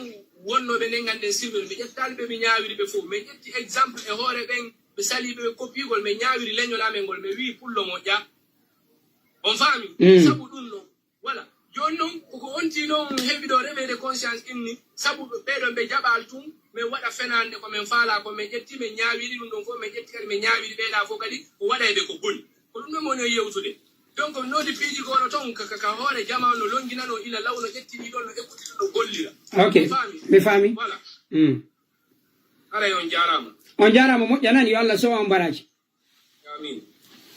wonno be ngande civil mi jettalbe mi nyaawiri be fo me jetti exemple e hoore ben be sali be copie gol me nyaawiri leño lamen gol me wi pullo mo ja on fami sabu dum no voilà jonnon ko onti non hebido remede conscience inni sabu bedo be jabal tum me wada fenande ko men faala ko me jetti me nyaawiri dum don fo me jetti kadi me nyaawiri be da fo kadi ko wada be ko boni ko dum mo no yewtude donc no di piji ko no ton ka hore jama no longina no ila lawno jetti ni don no ekuti no gollira okay mi fami voilà ara on jarama mo janani yo Allah so on baraji amin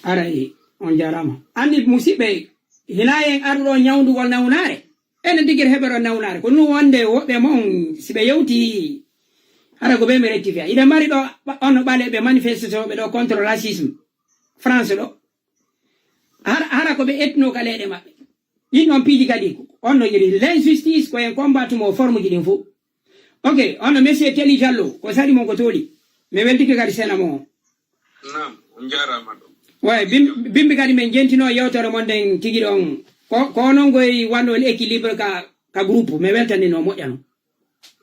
ara on jarama andi musibe hinayen ardo nyawndugol nawnare enen digir hebero nawnare ko nu wonde wobbe mon sibe yewti ara go be mi rectifia ida mari do on bale be manifestation be do contre racisme France do ara ko be etno kalede mabbe din on piji kadi on no yiri l'injustice ko en combat mo forme gidin fu okay on monsieur Teli Jallo ko sari mon ko toli me weltike kadi sena mo nam on jarama do way bimbi kadi men jentino yewtere mon den tigi don ko non goy wano l'équilibre ka groupe me weltani no moƴƴano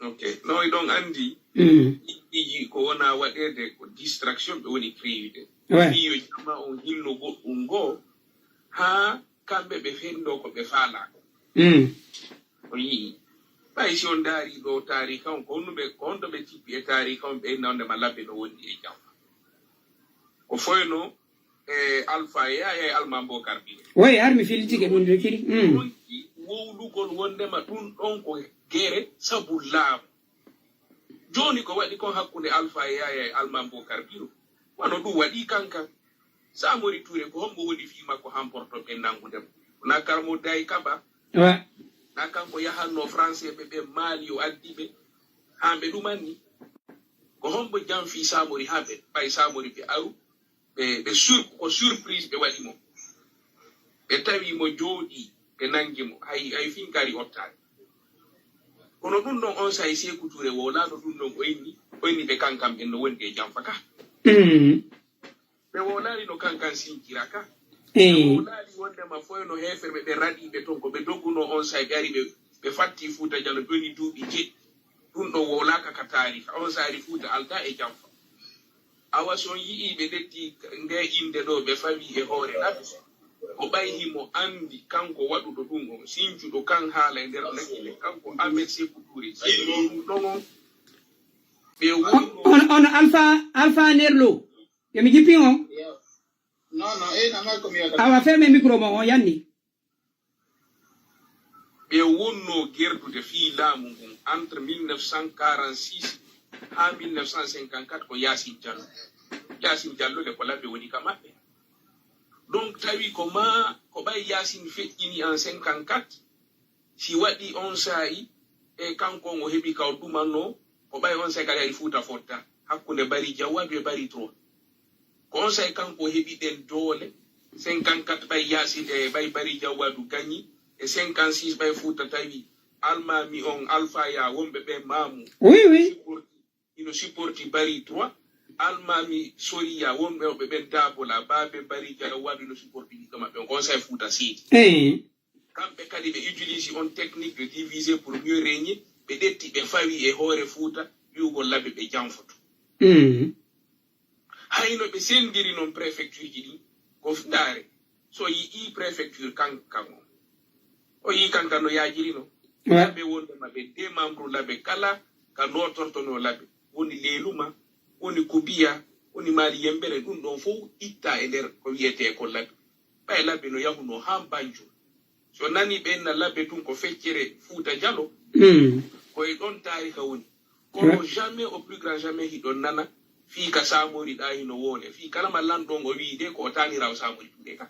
okay no don andi iji ko wona wadede ko distraction be woni créité yo jama on hillo goddum go ha kambe be fendo ko be faala o yi bay si on dari do tari kan ko onno be tipi e tari kan be nonde malabe no woni e jam ko foyno alpha ya almambo karbi way armi filiti ke don rekiri wowlugol wondema dun don ko gere sabu laab joni ko wadi ko hakkunde alpha ya almambo karbi wano du wadi kanka samori touré ko hombo woni fi makko hamporto be nangudem na karmo day kaba na kanko yahanno français be mali o addibe hambe dumani ko hombo jam fi samori habe bay samori be aru be surprise be wadi mo be tawi mo jodi be nangi mo ay finkari ottade kono ɗum ɗon on sayi Sékou Touré wolaano ɗum ɗon oyni ɓe kankam ɓen no woni e jamfa ka ɓe wolaani no kankan sinkira ka ɓe wolaani wondema foyno heferɓe ɓe raɗiɓe toon ko ɓe dogguno on sayi ɓe ari ɓe fatti Fouta Diallo ɓe woni duuɓi jeɗɗi ɗum ɗo wolaaka ka taarika on saari Fouta alda e jamfa awa son yii ɓe detti nde inde ɗo ɓe fawi e hoore naɓe ko ɓayhimo andi kanko waɗuɗo ɗum on sincuɗo kan haala e nder lakkile kanko Ahmed Sékou Touré ɗum ɗon on ɓe on alpha nerlo yomi jippi on non nanga ko mi awa feme micro mo on yanni ɓe wonno gerdude fii laamu ngun entre 1946 ha 1954 ko Yacine Diallo le ko labbe woni ka maɓɓe donc tawi ko ɓay Yacine feƴƴini en 54 si waɗi on saayi e kanko o heɓi kaw ɗumanno ko ɓay on saayi kadi ari Fouta fotta hakkunde Bari Diawadu e Bari 3 ko on saayi kanko heɓi ɗen doole 54 ɓay Yacine e ɓay Bari Diawadu gañi e 56 ɓay Fouta tawi almami on Alpha Ya wonɓe ɓe maamu ino supporti Bari 3 almami Soria wonɓe ɓe ɓen Dabola baabe Bari Diawadu ino supporti ɗiɗo maɓɓe on saayi Fouta seedi kamɓe kadi ɓe utilise on technique de diviser pour mieux régner ɓe ɗetti ɓe fawi e hoore Fouta wi'ugol labbe ɓe janfoto hayno ɓe sendiri noon préfecture ji ɗi ko ndaare so yii préfecture kankan o yii kankan no yaajirino labbe wondema ɓe de membre labbe kala ka notortono labbe woni Leluma woni Kubiya woni Mali Yembere ɗum ɗon fof itta e nder ko wiyete ko labbe ɓay labbe no yahuno ha Banjul so nani ɓenna labbe tun ko feccere Fouta Diallo koye ɗon tarika woni kono jamais au plus grand jamais hiɗon nana fii ka Samori ɗa hino wone fii kala ma lanɗon o wii de ko o taniraw Samori tuɗe ka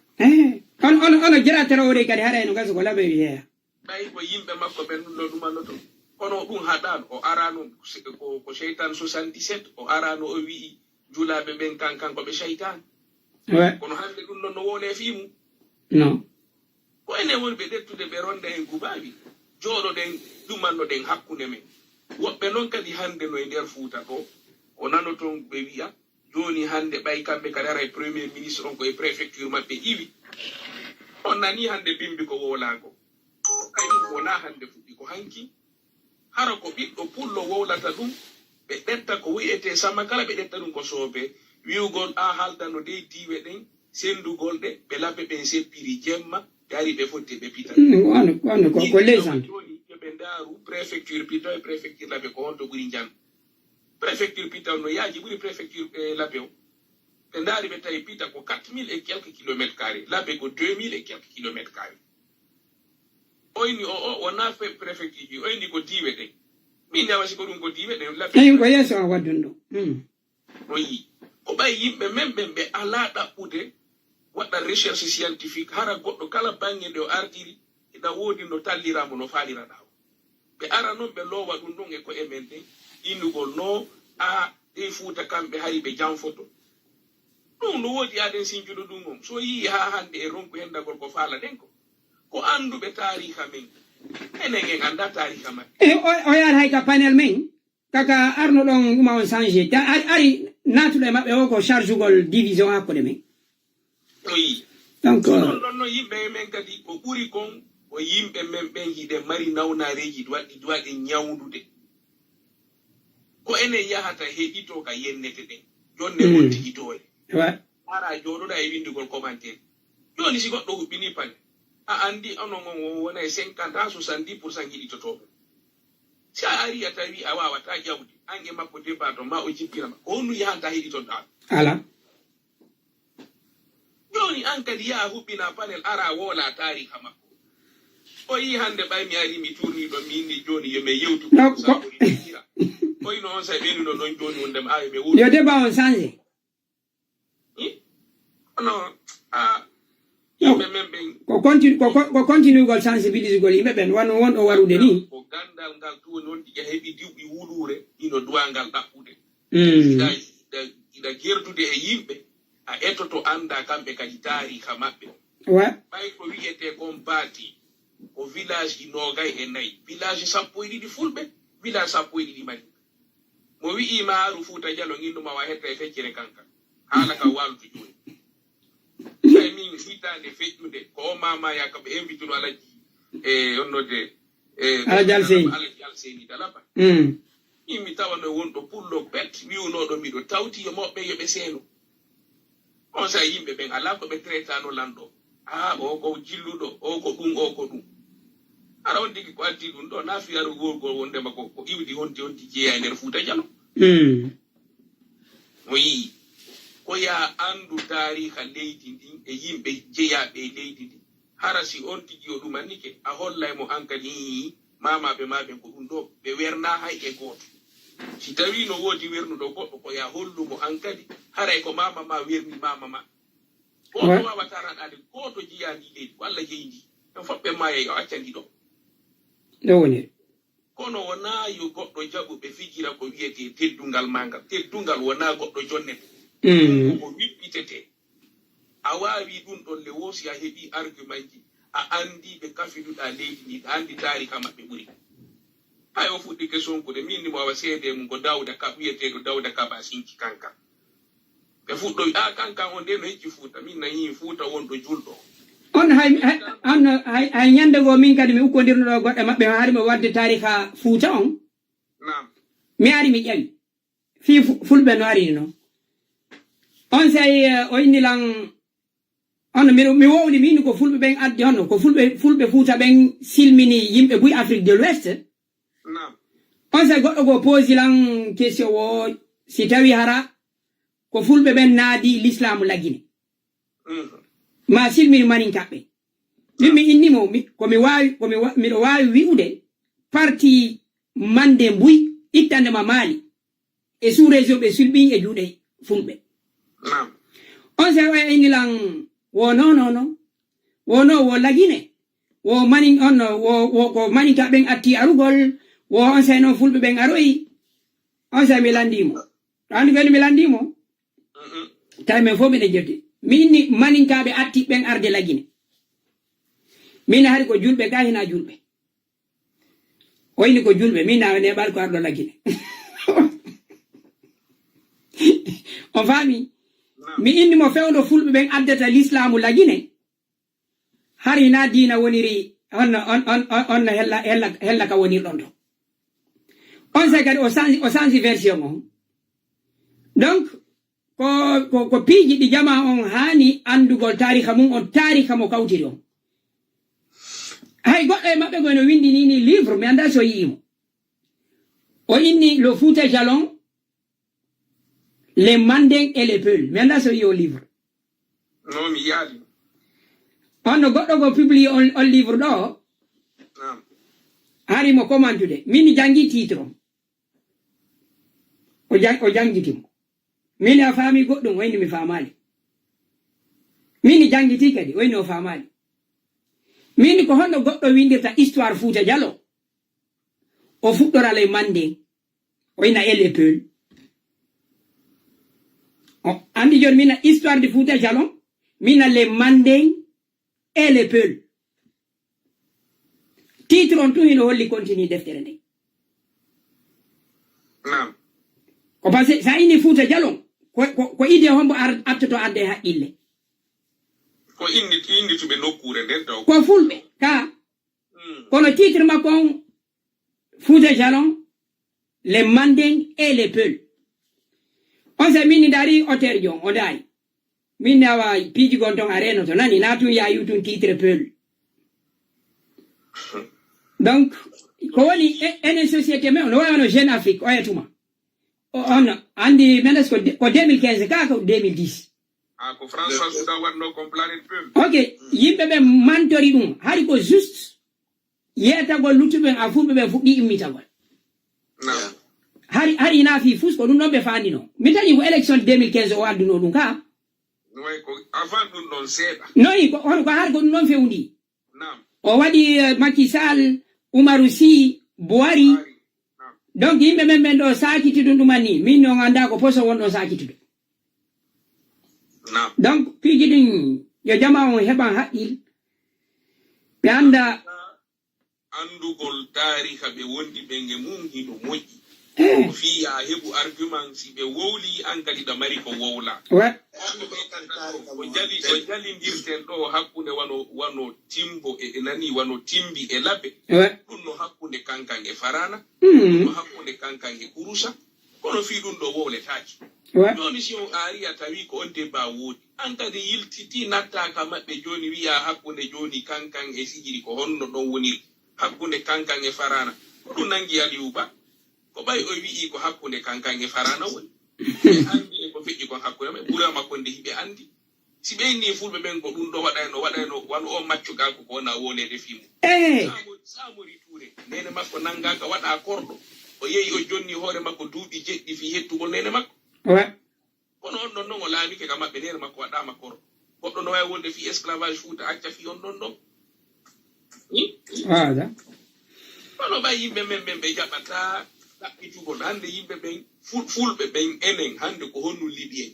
ono jeratere kadi haɗa no gasa ko labbe wiyeya ɓay ko yimɓe makko ɓen ɗum ɗo ɗumanno to kono ɗum haɗano o arano ko cheytan 77 o arano o wii julaɓe ɓen kanko ɓe cheytan kono hande ɗum ɗon no wone fimu non ko ene woni ɓe ɗettude ɓe ronda en gubaɓi jooɗoɗen ɗumannoɗen hakkunde men woɓɓe noon kadi hande no e nder Fouta ɗo o nano toon ɓe wiya joni hande ɓay kamɓe kadi ara e premier ministre on koye préfecture maɓɓe iwi on nani hande bimbi ko wowlago kañum wona hande fuɗɗi ko hanki hara ko ɓiɗɗo pullo wowlata ɗum ɓe ɗetta ko wiyete sama kala ɓe ɗetta ɗum ko soobe wiwgol a haldano de diwe ɗen sendugol ɗe ɓe labbe ɓen seppiri jemma ɓe ari ɓe fotti ɓe pita ko lesan joni ɓe ndaaru préfecture pita e préfecture labbe ko honto ɓuri jan préfecture pita no yaaji ɓuri préfecture labbe o ɓe ndaari ɓe tawi pita ko 4000 et quelques kilomètres carrés labbe ko 2000 et quelques kilomètres carrés oyni o wona préfecture ji oyni ko diwe ɗen min yawasi ko ɗum ko diwe ɗen labbe ko yeeso o waddun ɗo o yii ko ɓay yimɓe men ɓen ɓe ala ɗaɓɓude waɗa recherche scientifique hara goɗɗo kala bange nde o ardiri ina woodi no talliramo no faaliraɗa o ɓe ara noon ɓe loowa ɗum ɗon e ko e men ɗen innugol no a ɗe Fouta kamɓe hari ɓe janfoto ɗum no woodi aɗen sinjuɗo ɗum on so yii ha hande e ronku hendagol ko faala ɗen ko anduɓe tariha men enen en anda tariha maɓɓe o yaata hay ka panel men kaka arno ɗon ɗuma on changé ari natuɗo e maɓɓe o ko charge ugol division hakkude men o yii donc ɗon no yimɓe men kadi ko ɓuri kon o yimɓe men ɓen hiɗe mari nawnareji waɗi ñawdude ko enen yahata heɗito ka yennete ɗen jonne on tigitoye ara joɗoɗa e windigol commentaire joni si goɗɗo huɓɓini pane a andi onon on wona e 50 ha 70% hiɗitotoɓe si a ari a tawi a wawata ƴawde ange makko débat ma o jippirama ko honnu yahanta heɗitoɗa ala joni an kadi yaha huɓɓina panel ara woola tariha makko o yi hande ɓay mi ari mi turniɗo minni joni yomi yewtu koira oyno on sa ɓenino ɗon joni wondema a yomi wuuro yo débat on changé non a yimɓe men ɓen ko continue gol sensibilise gol yimɓe ɓen wonɗo warude ni ko gandal ngal tuwoni won ɗiƴa heeɓi diwɓi wulure ino duwangal ɗaɓɓude ina gerdude e yimɓe a ettoto anda kamɓe kadi tariha maɓɓe ɓay ko wiyete kon baati ko village ɗi nogay e nayyi village sappo e ɗiɗi fulɓe village sappo e ɗiɗi mari mo wi'ima haru Fuuta Jallo nginduma wa hetta e feccere kanka haala ka waltu joni ay min hitande feƴƴude ko o mama yaka ɓe invite no alaji e onnode alaji alseni dalaba mi tawano wonɗo pullo pet wiwnoɗo miɗo tawti yo moɓɓe yoɓe seeno on sa yimɓe ɓen ala ko ɓe traitano lanɗo o ko jilluɗo o ko ɗum o ko ɗum ara on tigi ko addi ɗum ɗo na fiyaru gorgol wondema ko iwdi honti jeeya e nder Fuuta Jallo mo yii ko ya andu tariha leydi ndin e yimɓe jeeyaɓe e leydi ndi hara si on tigi o ɗumannike a hollay mo hankali mamaɓe maɓe ko ɗum ɗo ɓe werna hay e gooto si tawi no woodi wernuɗo goɗɗo ko ya hollumo hankali haray ko mama ma werni mama ma goto wawata raɗade goto jeyandi leydi ko Allah jeyndi en foɓɓe maye o accandi ɗo woni kono wona yo goɗɗo jaɓuɓe fijira ko wiyete teddungal mangal teddungal wona goɗɗo jonnete ko wiɓɓitete a wawi ɗum ɗon le woosi a heeɓi argument ji a andi ɓe kafiduɗa leydi ndi a andi tariha maɓɓe ɓuuri hay o fuɗɗike sonkude min ni mo wawa seede mum ko Dawda Ka wiyeteɗo Dawda Ka ba sinki kanka ɓe fuɗɗo kankan o nde no hecci Fuuta min nayi Fuuta wonɗo julɗo on hay ñande go min kadi mi ukkodirnoɗo goɗɗe maɓɓe haari mi wadde tariha Fuuta on mi ari mi ƴawi fi fulɓe no arini noon on say o innilan on mi wowni min ko fulɓe ɓen addi honno ko fulɓe Fuuta ɓen silmini yimɓe buy Afrique de l'Ouest on say goɗɗo go posilan question o si tawi hara ko fulɓe ɓen naadi l'islamu laggine ma silmini maninkaɓe min mi innimo miɗo wawi wi'ude parti mande mbuy ittandema Mali e sous région ɓe sulɓin e juuɗe fulɓe on say o innilan wo non wo lagine wo manin on wo ko maninkaɓen atti arugol wo on say noon fulɓe ɓen aroyi on say mi landimo andi kadi mi landimo tawi men fof miɗe jetti mi inni maninkaɓe atti ɓen arde lagine min hari ko julɓe ga hina julɓe o inni ko julɓe min nawa neɓal ko arɗo lagine on faami mi inni mo fewdo fulɓe ɓen addata l'islamu lagine hari na diina woniri on hella ka wonirɗon to on say kadi o change version on donc ko piiji ɗi jama on hani andugol tariha mum on tariha mo kawtiri on hay goɗɗo e maɓɓe gono windini ni livre mi anda so yiimo o inni le Fouta Jalon les Manding et les Peuls mi anda so yi o livre non mi yaali on no goɗɗo go publie on livre ɗo hari mo commandude min jangi titre o jangitimo min a faami goɗɗum wayni mi faamali min jangiti kadi wayni o faamali min ko honno goɗɗo windirta histoire Fouta Jallo o fuɗɗora les Manding wayna et les Peuls andi joni mina histoire de Fouta Jallo mina les Manding et les Peuls titre on tun hino holli continue deftere nde ko parce que sa ini Fouta Jallo ko ide hombo artoto adde haqqille ko indi tuɓe nokkure nden taw ko fulɓe ka kono titre makko on Fouta Jallo les Manding et les Peuls on sa min dari auteur jon o dari min awa piiji gon ton a reno to nani na tun yayu tun titre Peul donc ko woni enen société men no wayno Jeune Afrique o yatuma on andi menes ko 2015 ka ko 2010 ko François Soudan wadno ko Planète Peul ok yimɓe ɓe mantori ɗum hari ko juste yetagol luttuɓe a fulɓe ɓe fuɗɗi immitagol hari na fi fus ko ɗum ɗon ɓe fandino mi taƴi ko élection 2015 o adduno ɗum ka avant ɗum ɗon seeɗa noyi on ko har ko ɗum ɗon fewndi o waɗi Macky Sall Umaru Sy Buhari donc yimɓe men ɓen ɗo sakitiɗum ɗuman ni min no anda ko poso wonɗo sakitude donc piiji ɗin yo jama on heɓan haqqil ɓe anda andugol tariha ɓe wondi ɓe nge mum hino moƴƴi ko fi ya heɓu argument si ɓe wowli an kadi ɗa mari ko wowla o jalindirten ɗo hakkunde wano timbo e nani wano timbi e laɓe ɗum no hakkunde kankan e farana ɗum no hakkunde kankan e kurusa kono fi ɗum ɗo wowletaki joni si on ari a tawi ko on debba woodi an kadi yiltiti nattaka maɓɓe joni wiya hakkunde joni kankan e sigiri ko honno ɗon woniri hakkunde kankan e farana ko ɗum nangi Aliouba ko ɓay o wi'i ko hakkunde kankan e farana woni ɓe andi e ko feƴƴi kon hakkunde maɓɓe ɓura makko nde hiɓe andi si ɓeyni fulɓe ɓen ko ɗum ɗo waɗayno wano o maccugal ko wona wonede fimu samori Touré nene makko nangaka waɗa korɗo o yehi o jonni hoore makko duuɓi jeɗɗi fi hettugol nene makko kono on ɗon noon o laamike ka maɓɓe nene makko waɗama korɗo goɗɗo no wawi wonde fi esclavage Fouta acca fi on ɗon ɗon kono ɓay yimɓe men ɓen ɓe jaɓata ɗaɓɓitugol hande yimɓe ɓen fulɓe ɓen enen hande ko honnu liɓi en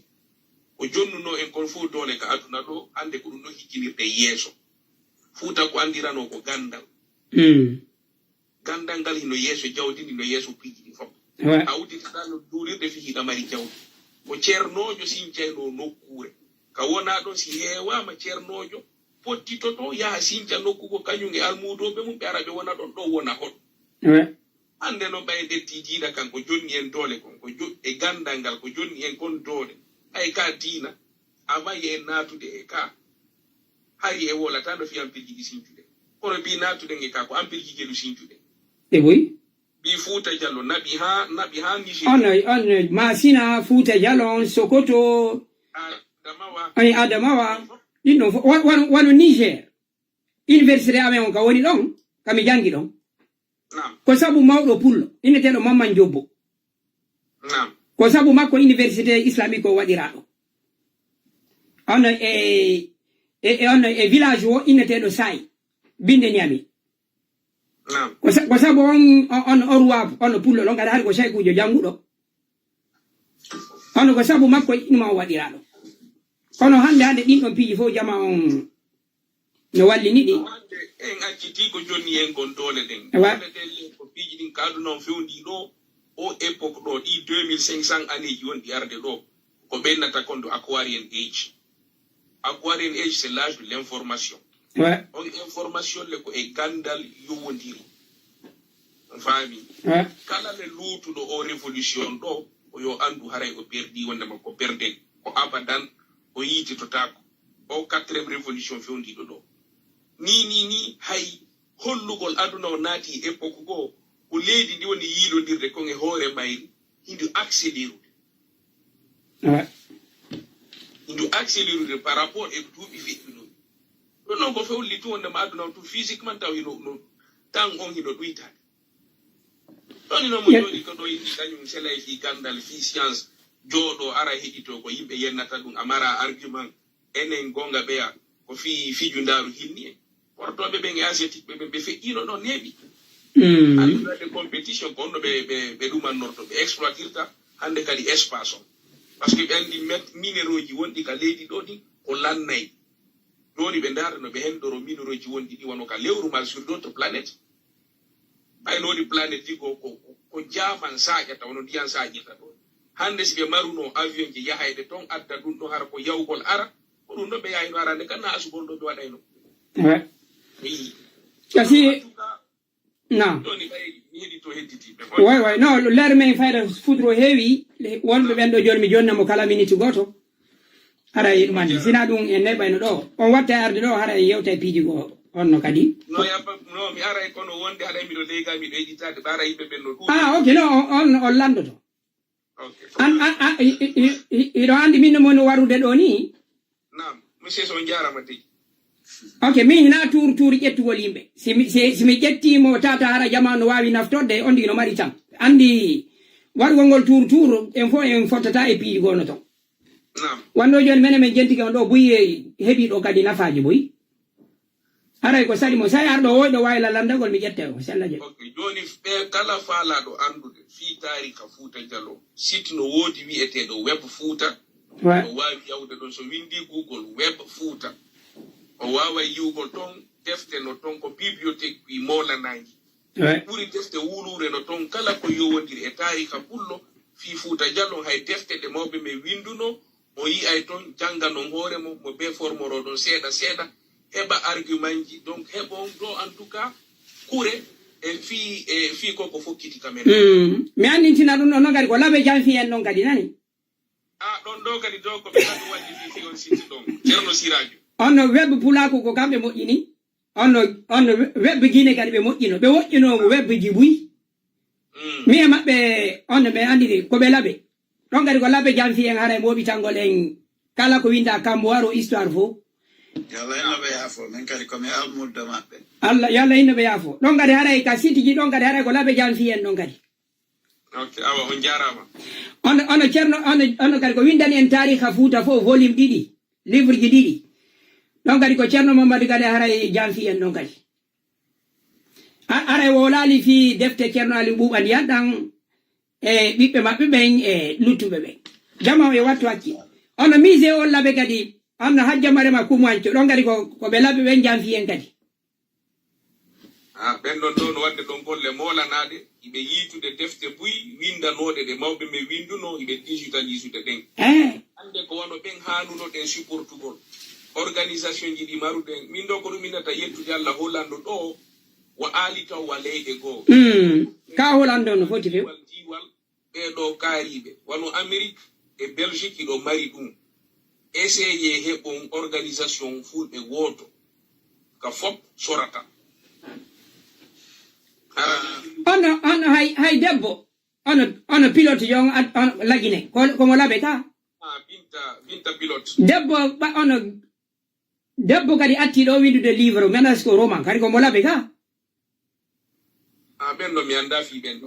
ko jonnuno en kon fof doole ka aduna ɗo hande ko ɗum ɗo hiccinirde yeeso Fouta ko andirano ko gandal gandal ngal hino yeeso jawdi hino yeeso piiji ɗi fof a udditaɗa no duurirde fi hiɗa mari jawdi ko ceernojo sincayno nokkure ka wona ɗon si heewama ceernojo pottitoto yaha sinca nokkugo kañum e almudoɓe mum ɓe ara ɓe wona ɗon ɗo wona hon hande no ɓaye detti diina kan ko jonni en doole kon ko e gandal ngal ko jonni en kon doole ay ka diina a mayi en natude e ka hari e wolata no fi ampirji ɗi sincuɗe kono mbi natude e ka ko ampirji jeɗu sincuɗe e boy bi Fouta Diallo naɓi ha Niger on Masina Fouta Diallo on Sokoto Adamawa ɗin ɗon fof wano Niger université amen on ka woni ɗon kami jangi ɗon ko sabu mawɗo pullo inneteɗo Mamman Jobbo ko sabu makko université islamique o waɗiraɗo on e village o inneteɗo Say binde Niami ko sabu on orwa on pullo ɗon kada hari ko cheykujo janguɗo on ko sabu makko inuma o waɗiraɗo kono hande ɗin ɗon piiji fof jama on no wallini ɗi en acciti ko jonni en gon doole ɗen ko piiji ɗin kaadu noon fewndi ɗo o époque ɗo ɗi 2500 anneji wonɗi arde ɗo ko ɓennata kon do aquarian age c'est l'âge de l'information on information le ko e gandal yowodiri on faami kala le luutuɗo o révolution ɗo o yo andu haray o perdi wonde makko perdel ko abadan o yiititotako o 4e révolution fewndiɗo ɗo ni hay hollugol aduna o naati époque goo ko leydi ndi woni yiilodirde kon e hoore mayri hindu accélérude par rapport e duuɓi feƴƴunoɗi ɗon noon ko fewli tu wonde ma aduna o tu physiquement taw hino tan on hino ɗoytade ɗon ino mo jooɗi ko ɗo yiɗi kañum selay fi gandal fi science jooɗo ara heɗito ko yimɓe yennata ɗum amara argument enen gonga ɓeya ko fi fijundaru hinni en portoɓe ɓen e asiatique ɓe feƴƴino ɗon neeɓi de compétition ko onno ɓe ɗumannorto ɓe exploitirta hande kadi espace on par ce que ɓe andi minéraux ji wonɗi ka leydi ɗo ɗi ko lannayyi joni ɓe ndaara no ɓe henɗoro minéraux ji wonɗi ɗi wono ka lewru mal sur d' autre planète ɓaynoɗi planète ji ko jaman saƴata wono ndiyan saƴirta ɗo hande si ɓe maruno avion ji yahayde toon adda ɗum ɗo hara ko yawgol ara ko ɗum ɗo ɓe yahino arande kanna asugol ɗo ɓe waɗayno kasi non way no leer men fayda futuro heewi wonɓe ɓen ɗo joni mi jonnamo kala minute goto haray ɗumande sina ɗum en neɓayno ɗo on watta arde ɗo haray yewta piiji goo onno kadi no mi aray kono wonde haɗa miɗo leyga miɗo eɗitade ɓe ara yimɓe ɓen no ɗum ok no on landoto iɗo andi min mo no warude ɗo ni nam monsieur so jarama tigi ok min hina tuuri ƴettugol yimɓe simi ƴettimo tata hara jama no wawi naftorde on ndi no mari tan andi waɗugol ngol tuur en fof en fottata e piiji gono ton wando joni menen min jentiki on ɗo boyi heeɓi ɗo kadi nafaji boyi haray ko sali mo sa arɗo woyɗo wawi lalandagol mi ƴette o sellaje joni ɓe kala faalaɗo andude fi tarika Fouta Diallo site no woodi wi'eteɗo web Fouta o wawi yawde ɗon so windi Google web Fouta o wawa yiwgol ton defte no ton ko bibliothèque ɓi molanaji ɓuri defte wulure no ton kala ko yowodiri e tarika pullo fi Fuuta Jallo hay defte ɗe mawɓe me winduno mo yi ay toon janga non hoore mo be formoro ɗon seeɗa seeɗa heɓa argument ji donc heɓon ɗo en tout cas kure fi koko fokkiti kamen mi annitina ɗum ɗo noon kadi ko laɓe jam fi en ɗon kadi nani ɗon ɗo kadi do ko ɓe kadi waddi fi on siti ɗon ceerno siradio onno webbe pulako ko kamɓe moƴƴini onno webbe guine kadi ɓe moƴƴino ɓe woƴƴinomo webbe jibuyi mi e maɓɓe onno ɓe andiri koɓe laɓe ɗon kadi ko laɓe jam fi en hara e moɓitangol en kala ko winda kamboiro histoire fo yalla innoɓe yaafo min kadi komi almudde maɓɓe allah yalla innoɓe yaafo ɗon kadi haray ka sitiji ɗon kadi haray ko laɓe jam fi en ɗon kadi ok awa on jarama ono ceerno ono kadi ko windani en tariha Fuuta fof volume 2 livre ji 2 ɗon kadi ko ceerno Mamadou kadi haray jam fi en ɗon kadi aray wolali fi defte ceerno Ali Ɓuuɓan yanɗan e ɓiɓɓe maɓɓe ɓen e luttuɓe ɓen jama e wattu hakki ono mise on laɓe kadi onno hajjamarema kumanco ɗon kadi ko ɓe laɓe ɓen jam fi en kadi ɓen ɗon ɗo no wadde ɗon golle molanaɗe iɓe yiitude defte buyi windanoɗe ɗe mawɓe me winduno iɓe digitalisude ɗen hande ko wano ɓen hanuno ɗen supportugol organisation ji ɗi maruɗen min ɗo ko ɗum minata yettude Allah hollando ɗo wa aali taw wa leyɗe goo ka hollando no foti few jiwal ɓeɗo kaariɓe wano Amérique e Belgique iɗo mari ɗum essaye heɓon organisation fulɓe woto ka fop sorata ono hay debbo ono pilote jon lagine komo laɓe ka binta pilote debbo kadi atti ɗo windude livre menas ko roman kadi komo laɓe ka ɓen ɗo mi anda fi ɓen ɗo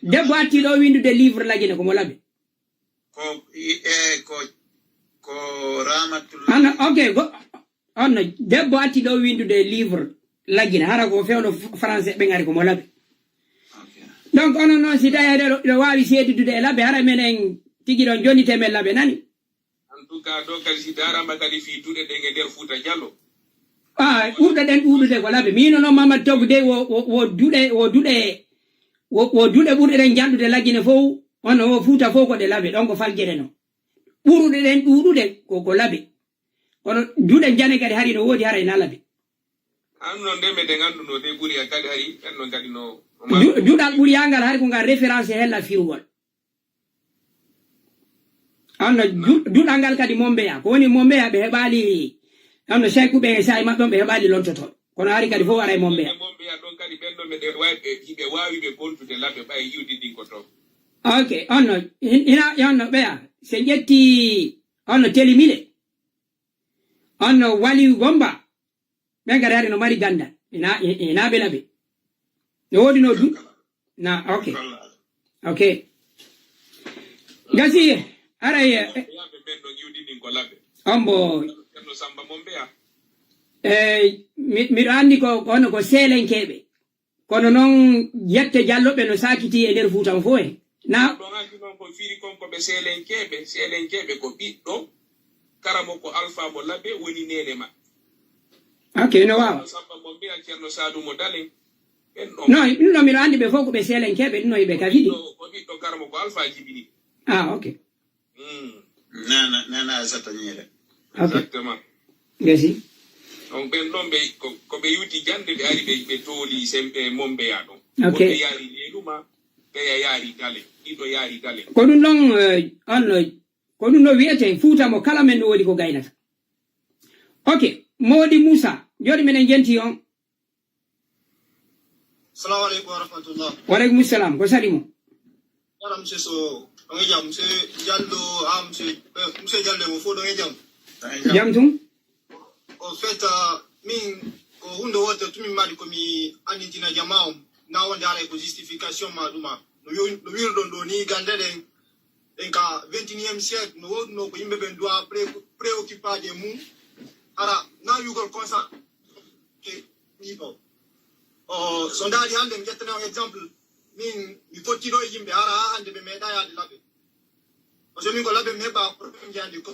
debbo atti ɗo windude livre lagine komo laɓe ko ramatullah ok onno debbo atti ɗo windude livre lagine hara ko fewno français ɓe gari komo laɓe donc onon noon si tawi ɗo wawi seedudude e laɓe hara menen tigi ɗon jonnite men laɓe nani en tout cas ɗo kadi si darama kadi fiituɗe ɗen e nder Fuuta Jallo ɓurɗo ɗen ɗuɗude ko laɓe mino noon Mamadou Toggo de wo duɗe ɓurɗe ɗen janɗude laggine fof ono o Fuuta fof ko ɗe laɓe ɗon ko falguere no ɓurɗe ɗen ɗuɗude ko laɓe kono duɗe jane kadi hari no woodi hara ena laɓe anno ndeme de ganduno de ɓuuri kadi hari en non kadi no duɗal ɓuuri yangal hari ko ngal référence hella fiwgol anno duɗal ngal kadi mombeya ko woni mombeya ɓe heɓali anno cheykuɓe e sayi maɓɓe ɓe heɓali lontotoɓe kono hari kadi fof wara e mombeya ɗon kadi ɓen ɗo meɗen hiɓe wawi ɓe bontude laɓe ɓay yiwdidin ko to ok onno onno ɓeya se ƴetti onno telimile onno waliw gomba ɓen kadi hari no mari gandal ina ɓe laɓe no woodi no na ok gasi aray yaɓe ɓen ɗon yiwdidin ko laɓe ombo ceerno Samba mon mbeya miɗo anndi kono ko seelenkeɓe kono noon yette jalloɓe no sakiti e nder Fuutan fof na ɗon anndi noon ko firi konko ɓe seelenkeɓe ko ɓiɗɗo karamo ko alpha mo laɓe woni nene ma ok no wawa Samba mo mbiya ceerno Sadou mo dalen non ɗum ɗo miɗo anndi ɓe fof ko ɓe seelenkeɓe ɗum no yiɓe kafiɗi ko ɓiɗɗo karamo ko alpha jibini ok nana asata ñiire exactement gasi donc ɓen ɗon ɓe koɓe yuti jande ɓe ari ɓe tooli sembe mombeya ɗon ok ɓe yaari leluma ɓeya yaari dale ɗiɗo yaari dale ko ɗum ɗon onno ko ɗum ɗo wiyete Fuuta mo kala men no woodi ko gaynata ok Mody Moussa joni minen jenti on salamu aleykum wa rahmatullah waleykum salam ko sali mo ala monsieur so ɗonge jam monsieur Diallo monsieur Diallo mo fof ɗonge jam jam tum au fait min ko hunde wote tumin mbaɗi komi annitina jama on na wonde ara ko justification ma ɗuma no wirɗon ɗo ni gande ɗen en ka 21e siècle no woɗuno ko yimɓe ɓen doit préoccupade mum ara na yugol constat ɗiɗo so ndaari hannde mi ƴettane on exemple min mi fottiɗo e yimɓe ara ha hannde ɓe meeɗa yaade laɓe par ce que min ko laɓe mi heɓa probléme jeyande ko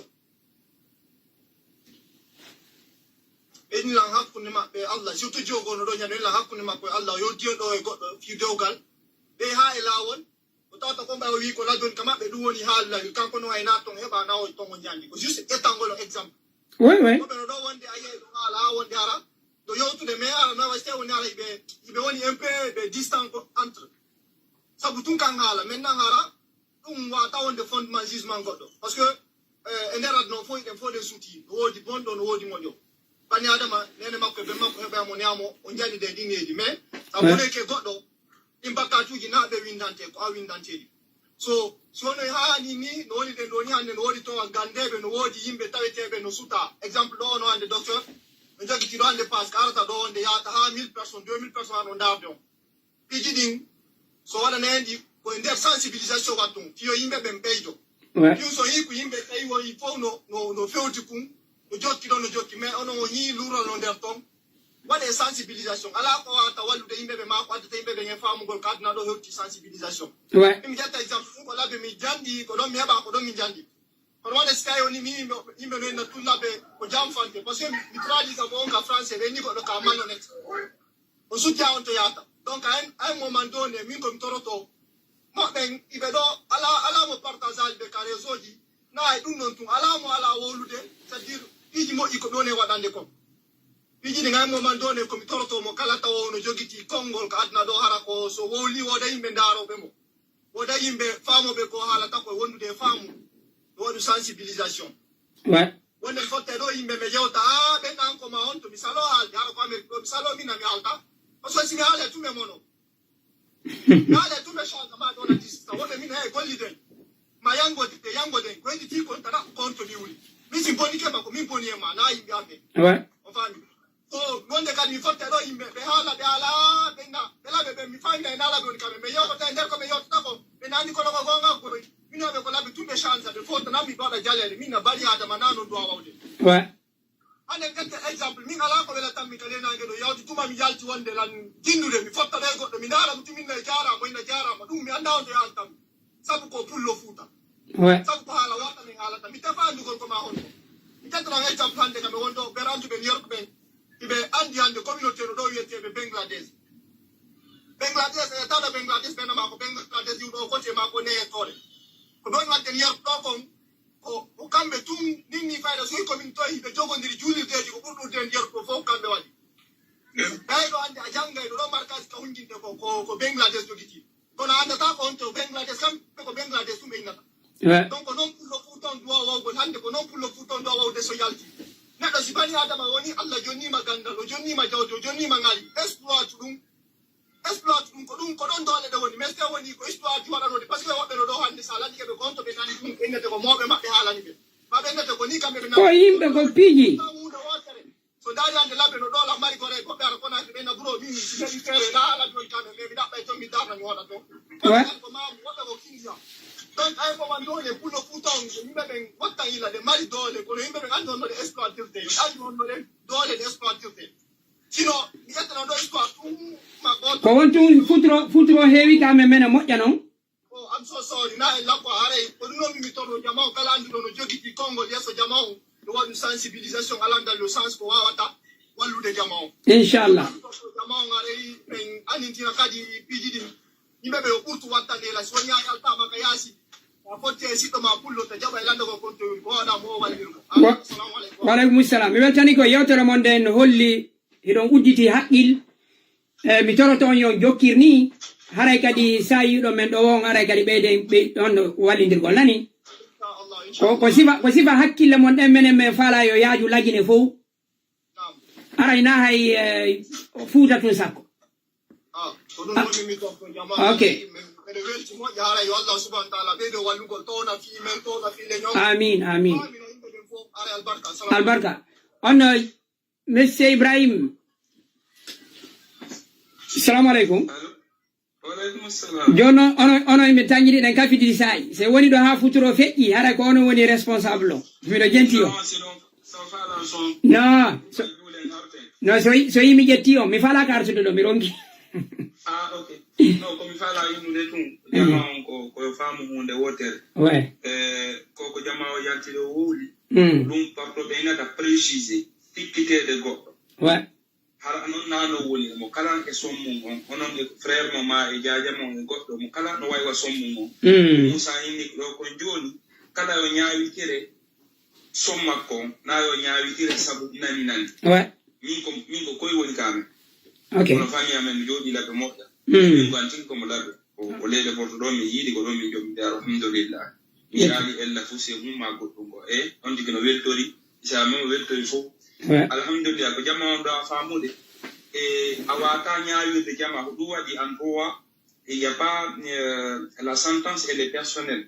en la hakkunde maɓɓe Allah surtout jogono ɗo ñande en la hakkunde maɓɓe Allah yo diyoɗo e goɗɗo fi dewgal ɓe ha e lawol o tawata ko mbawa wi ko ladon ka maɓɓe ɗum woni haala kanko no hayna ton heɓa nawo tongo ñandi ko juste ƴettangol o exemple oui oui koɓe no ɗo wonde a yeey ɗum haala ha wonde ara ɗo yewtude mais ara nawa ste woni ara yiɓe woni un peu ɓe distant entre sabu tun kan haala maintenant hara ɗum wata wonde fondement jugement goɗɗo par ce que e nder adno fof ɗen fof ɗen suuti no woodi bonɗo no woodi moƴƴo bani adama nene makko ɓe makko heɓamo neyamo o jani de ɗineji mais sa woneke goɗɗo ɗin bakkatuji na ɓe windante ko a windanteɗi so sono haani ni no woni ɗen ɗo ni hannde no woodi towa gandeɓe no woodi yimɓe taweteɓe no suta exemple ɗo ono hannde docteur no jogitiɗo hannde pas ka arata ɗo wonde yahata ha 1000 personnes 2000 personnes hano darde on piji ɗin so waɗana hen ɗi koye nder sensibilisation wattum fiyo yimɓe ɓen ɓeydo ɗum so yi ko yimɓe tawi woni fof no fewti kum no jokki ɗo no jokki mais onon o ñii luural no nder toon waɗe sensibilisation ala ko wawata wallude yimɓeɓe ma ko addata yimɓeɓe hen famugol ko aduna ɗo hewti sensibilisation mi jetta exemple ɗum ko labbe mi jandi ko ɗon mi heɓa ko ɗon mi jandi kono waɗa si tawi woni mi yimɓe no henna tullaɓe ko jam fante par ce que mi traduisa mo on ka français ɓe ni goɗɗo ka malhonnête on suttia on to yahata donc à un moment donné min komi toroto moɓɓen iɓe ɗo ala mo partage aji ɓe ka réseau ji na e ɗum ɗon tun ala mo ala wolude c'est à dire piiji moƴƴi ko ɗon e waɗande kon piiji ɗi gay moment donné komi torotomo kala tawa no jogiti konngol ko aduna ɗo hara ko so wowli woda yimɓe ndaroɓe mo woda yimɓe faamoɓe ko haalata koye wondude e faamu no waɗu sensibilisation wonde fotte ɗo yimɓe ɓe yewta a ɓenɗan koma on to mi salo haalde hara ko amérique ɗo mi salo mina mi haalta par ce que simi haale tume mono mi haale tume change ma ɗon adista wonɓe min hey golliden ma yangoden ko heddi ti kon tata compte mi wuli min si bonike ma ko min boni e ma na yimɓe amɓe o faami so wonde kadi mi fotte ɗo yimɓe ɓe haala ɓe ala ɓenna ɓe laɓe ɓe mi faami e nalaɓe woni kamɓe ɓe yewtata e nder koɓe yewtata ko ɓe nandi kono ko gonga koɗo minoɓe ko laɓe tumɓe change ɓe fof tanami ɓe waɗa jalere min na bari adama na non duwa wawde hande gette exemple min ala ko welatanmi ka lenage ɗo yawti tuma mi yalti wonde lan jinnude mi fotta ɗo e goɗɗo mi ndaara mutuminna e jarama inna jarama ɗum mi anda onde yaltam sabu ko pullo fuuta sabu ko haala waɗamen haalata mi tefa andugol koma on mi jettoɗan exemple hande kam ɓe wonɗo ɓe rantuɓe New York ɓen iɓe andi hande communauté no ɗo wiyeteɓe Bangladesh e tawɗo Bangladesh ɓenama ko Bangladesh yiwɗo côté ma ko neyetore ko ɗon wadde New York ɗo kon ko kamɓe tum ninni fayda soyi komin toyi ɓe jogodiri juulirdeji ko ɓurɗurde New York ko fof kamɓe waɗi ɓeyɗo hande a janggay ɗo ɗo markage ka hunjinte ko Bangladesh jogiti kono andata ko on to Bangladesh kamɓe ko Bangladesh tum ɓe innata donc noon pullo fuuton duwa wawgol hande ko noon pullo fuuton duwa wawde so yalti neɗɗo si bani adama woni Allah jonnima gandal o jonnima jawdi o jonnima ngaali exploite ɗum ko ɗon doole ɗe woni mais so woni ko exploite waɗanode par ce que woɓɓe no ɗo hande sa laɗi keɓe gonto ɓe nani ɗum ɓennete ko mawɓe maɓɓe haalani ɓe ma ɓennete ko ni kamɓe ɓe ko yimɓe ko piiji hunde wotere so daari hande labɓe no ɗo lammari kore goɓɓe ara konaki ɓe naburo min si heɗi feere na laɓi on kamɓe mais mi ɗaɓɓay toon mi darna mi waɗa toon ko mamu woɓɓe ko kinja donc ay moman doole pullo fuuton yimɓe ɓen wattan yila ɗe mari doole kono yimɓe ɓen andi on no ɗe exploitirte andi on no ɗe doole ɗe exploitirte sino mi ƴettana ɗo histoire ɗumma goto ko won tun futuro heewi ka men mene moƴƴa noon o am so sorry na e lakko haray ko ɗum noon mimi torno jama o kala anduɗo no jogiti konngol yesso jama o no waɗu sensibilisation alandal le sens ko wawata wallude jama o inchallah jama o haray ɓen anintira kadi piiji ɗin yimɓe ɓe o ɓurtu wattande la so woni yahi altama ka yaasi a fotti e siɗɗo ma pullo to jaɓa e lande ko kontoyol ko waɗa mo wallirugo assalamu aleykum waaleykum salam mi weltani ko yewtere mon nde no holli eɗon udditi haqqil mi toroto on yo jokkir ni haray kadi sa yiɗo men ɗo on haray kadi ɓeyde ɗon wallidirgol nani ko sifa hakkille mon ɗen menen min faala yo yaaju lagine fof aray na hay fuuta tun sakko ok amin amin albarka on monsieur Ibrahim assalamu aleykum joni onon mi tañiɗi ɗen kafidiri sayi so woni ɗo ha futuro feƴƴi hara ko onon woni responsable o miɗo jenti o non so yi mi ƴetti on mi falaka artude ɗo mi ronki ok no komi fala yimnude tun jama on koyo faamu hunde wotere koko jama o yaltide o wowli ɗum parto ɓe inata précisé tikkitede goɗɗo Ouais. Har non nano woni mo kala e sommu on onon e frère mo ma e jaaja mo e goddo mo kala no waywa sommu mo Musa indi do ko joni kala yo nyaawi kire somma ko na yo nyaawi kire sabu nani ouais min ko koy woni kame okay no fami amen jodi la be modda min ko antin ko mo labe o lele porto do mi yidi ko do mi jom daro alhamdulillah mi ali ella fusi ma goddo go e on digno weltori isa men weltori fo alhamdulillah ko jama do famude e awata nyaawirde jama du wadi en droit il y a pas la sentence elle est personnelle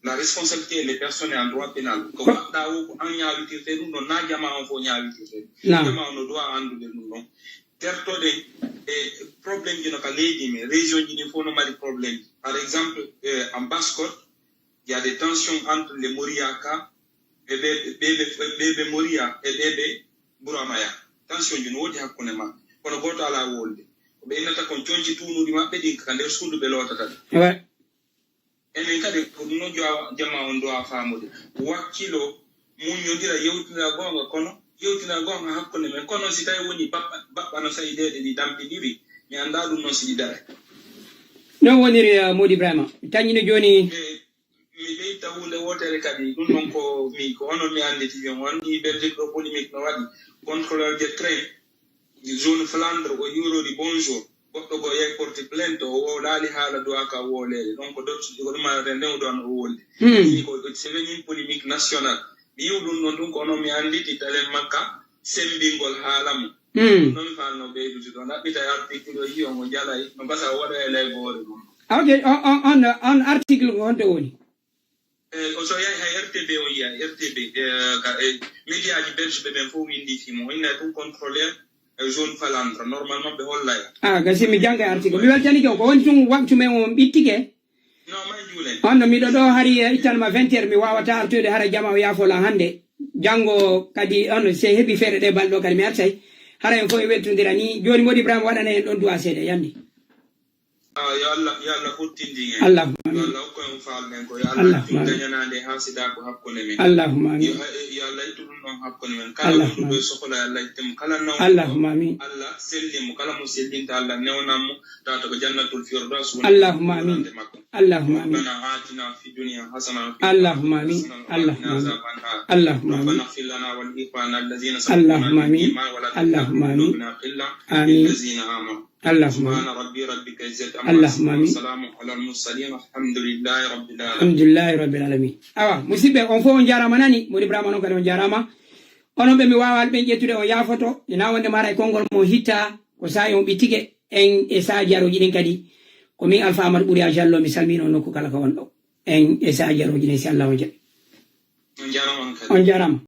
la responsabilité elle est personnelle en droit pénal ko da wo an nyaawirte dum non na jama on fo nyaawirte jama on doit andude dum non terto de problème dino ka leydi mais région dino fo no mari problème par exemple en Basse-Côte il y a des tensions entre les Moriaka et bebe Moria et bebe Buramaya tension dino wodi hakkune ma kono goto ala wolde be inata kon cionci tunuudi mabbe din ka nder suudu be lotata ouais enen kadi ko no jama on do afamude wakkilo munyodira yewtina gonga kono yewtina gonga hakkune men kono si tay woni babba no sayidede di dampidiri mi anda dum non si dara no woniri Mody Ibrahima tañino joni mi dey tawule wotere kadi dum non ko mi ko onon mi andi ti on ni Belgique do polémique no wadi contrôleur de train di zone Flandre o yurori bonjour goddo go yai porte plainte o laali haala do aka wolede donc dot ko ma rende o don o wolde ni ko c'est une polémique nationale mi yudun non dum ko no mi andi ti talen makka sembingol haalamu non fa no be du don abita article o yi on jala no basa wada e lay bore okay on article on to woni o so yai ha RTB o yi RTB media ji belge be ben fo windi fi mo ina dum contrôleur zone Flandre normalement be hollaya gasi mi janga article mi weltani ko woni tun waktu men on bittike no may julen on mi do hari itanma 20h mi wawata artude hara jama o yafola hande jango kadi on se hebi fere de baldo kadi mi artay hara en fo e weltondira ni joni Mody Ibrahima wadana en don duwa sede yandi ya Allah futtindi Allahumma Allah ko en faalne ko ya Allah tunyanande hasida ko hakkone men Allahumma amin ya Allah itudun non hakkone men kala dum do sokola Allah item kala naw Allahumma amin Allah sellim kala mo sellinta Allah newnam ta to jannatul firdaus Allahumma amin Allahumma amin ربنا آتنا في الدنيا حسنة اللهم آمين اللهم آمين اغفر لنا ولإخواننا الذين سبقونا بالإيمان ولا تجعل قلوبنا غلا للذين آمنوا سبحان ربي ربك عزة عما يصفون وسلام على المرسلين والحمد لله رب العالمين الحمد لله رب العالمين awa musibe on fo on jarama nani Mody Ibrahima non kadi on jarama onon be mi wawal be jettude on yafoto ina wonde mara e kongol mo hitta ko sayi on bitike en e sa jaroji din kadi ko min Alpha Amadou Ɓuuri a jallo mi salmino nokku kala ko won ɗo en e sa jaroji din si Allah on jaɓi on jarama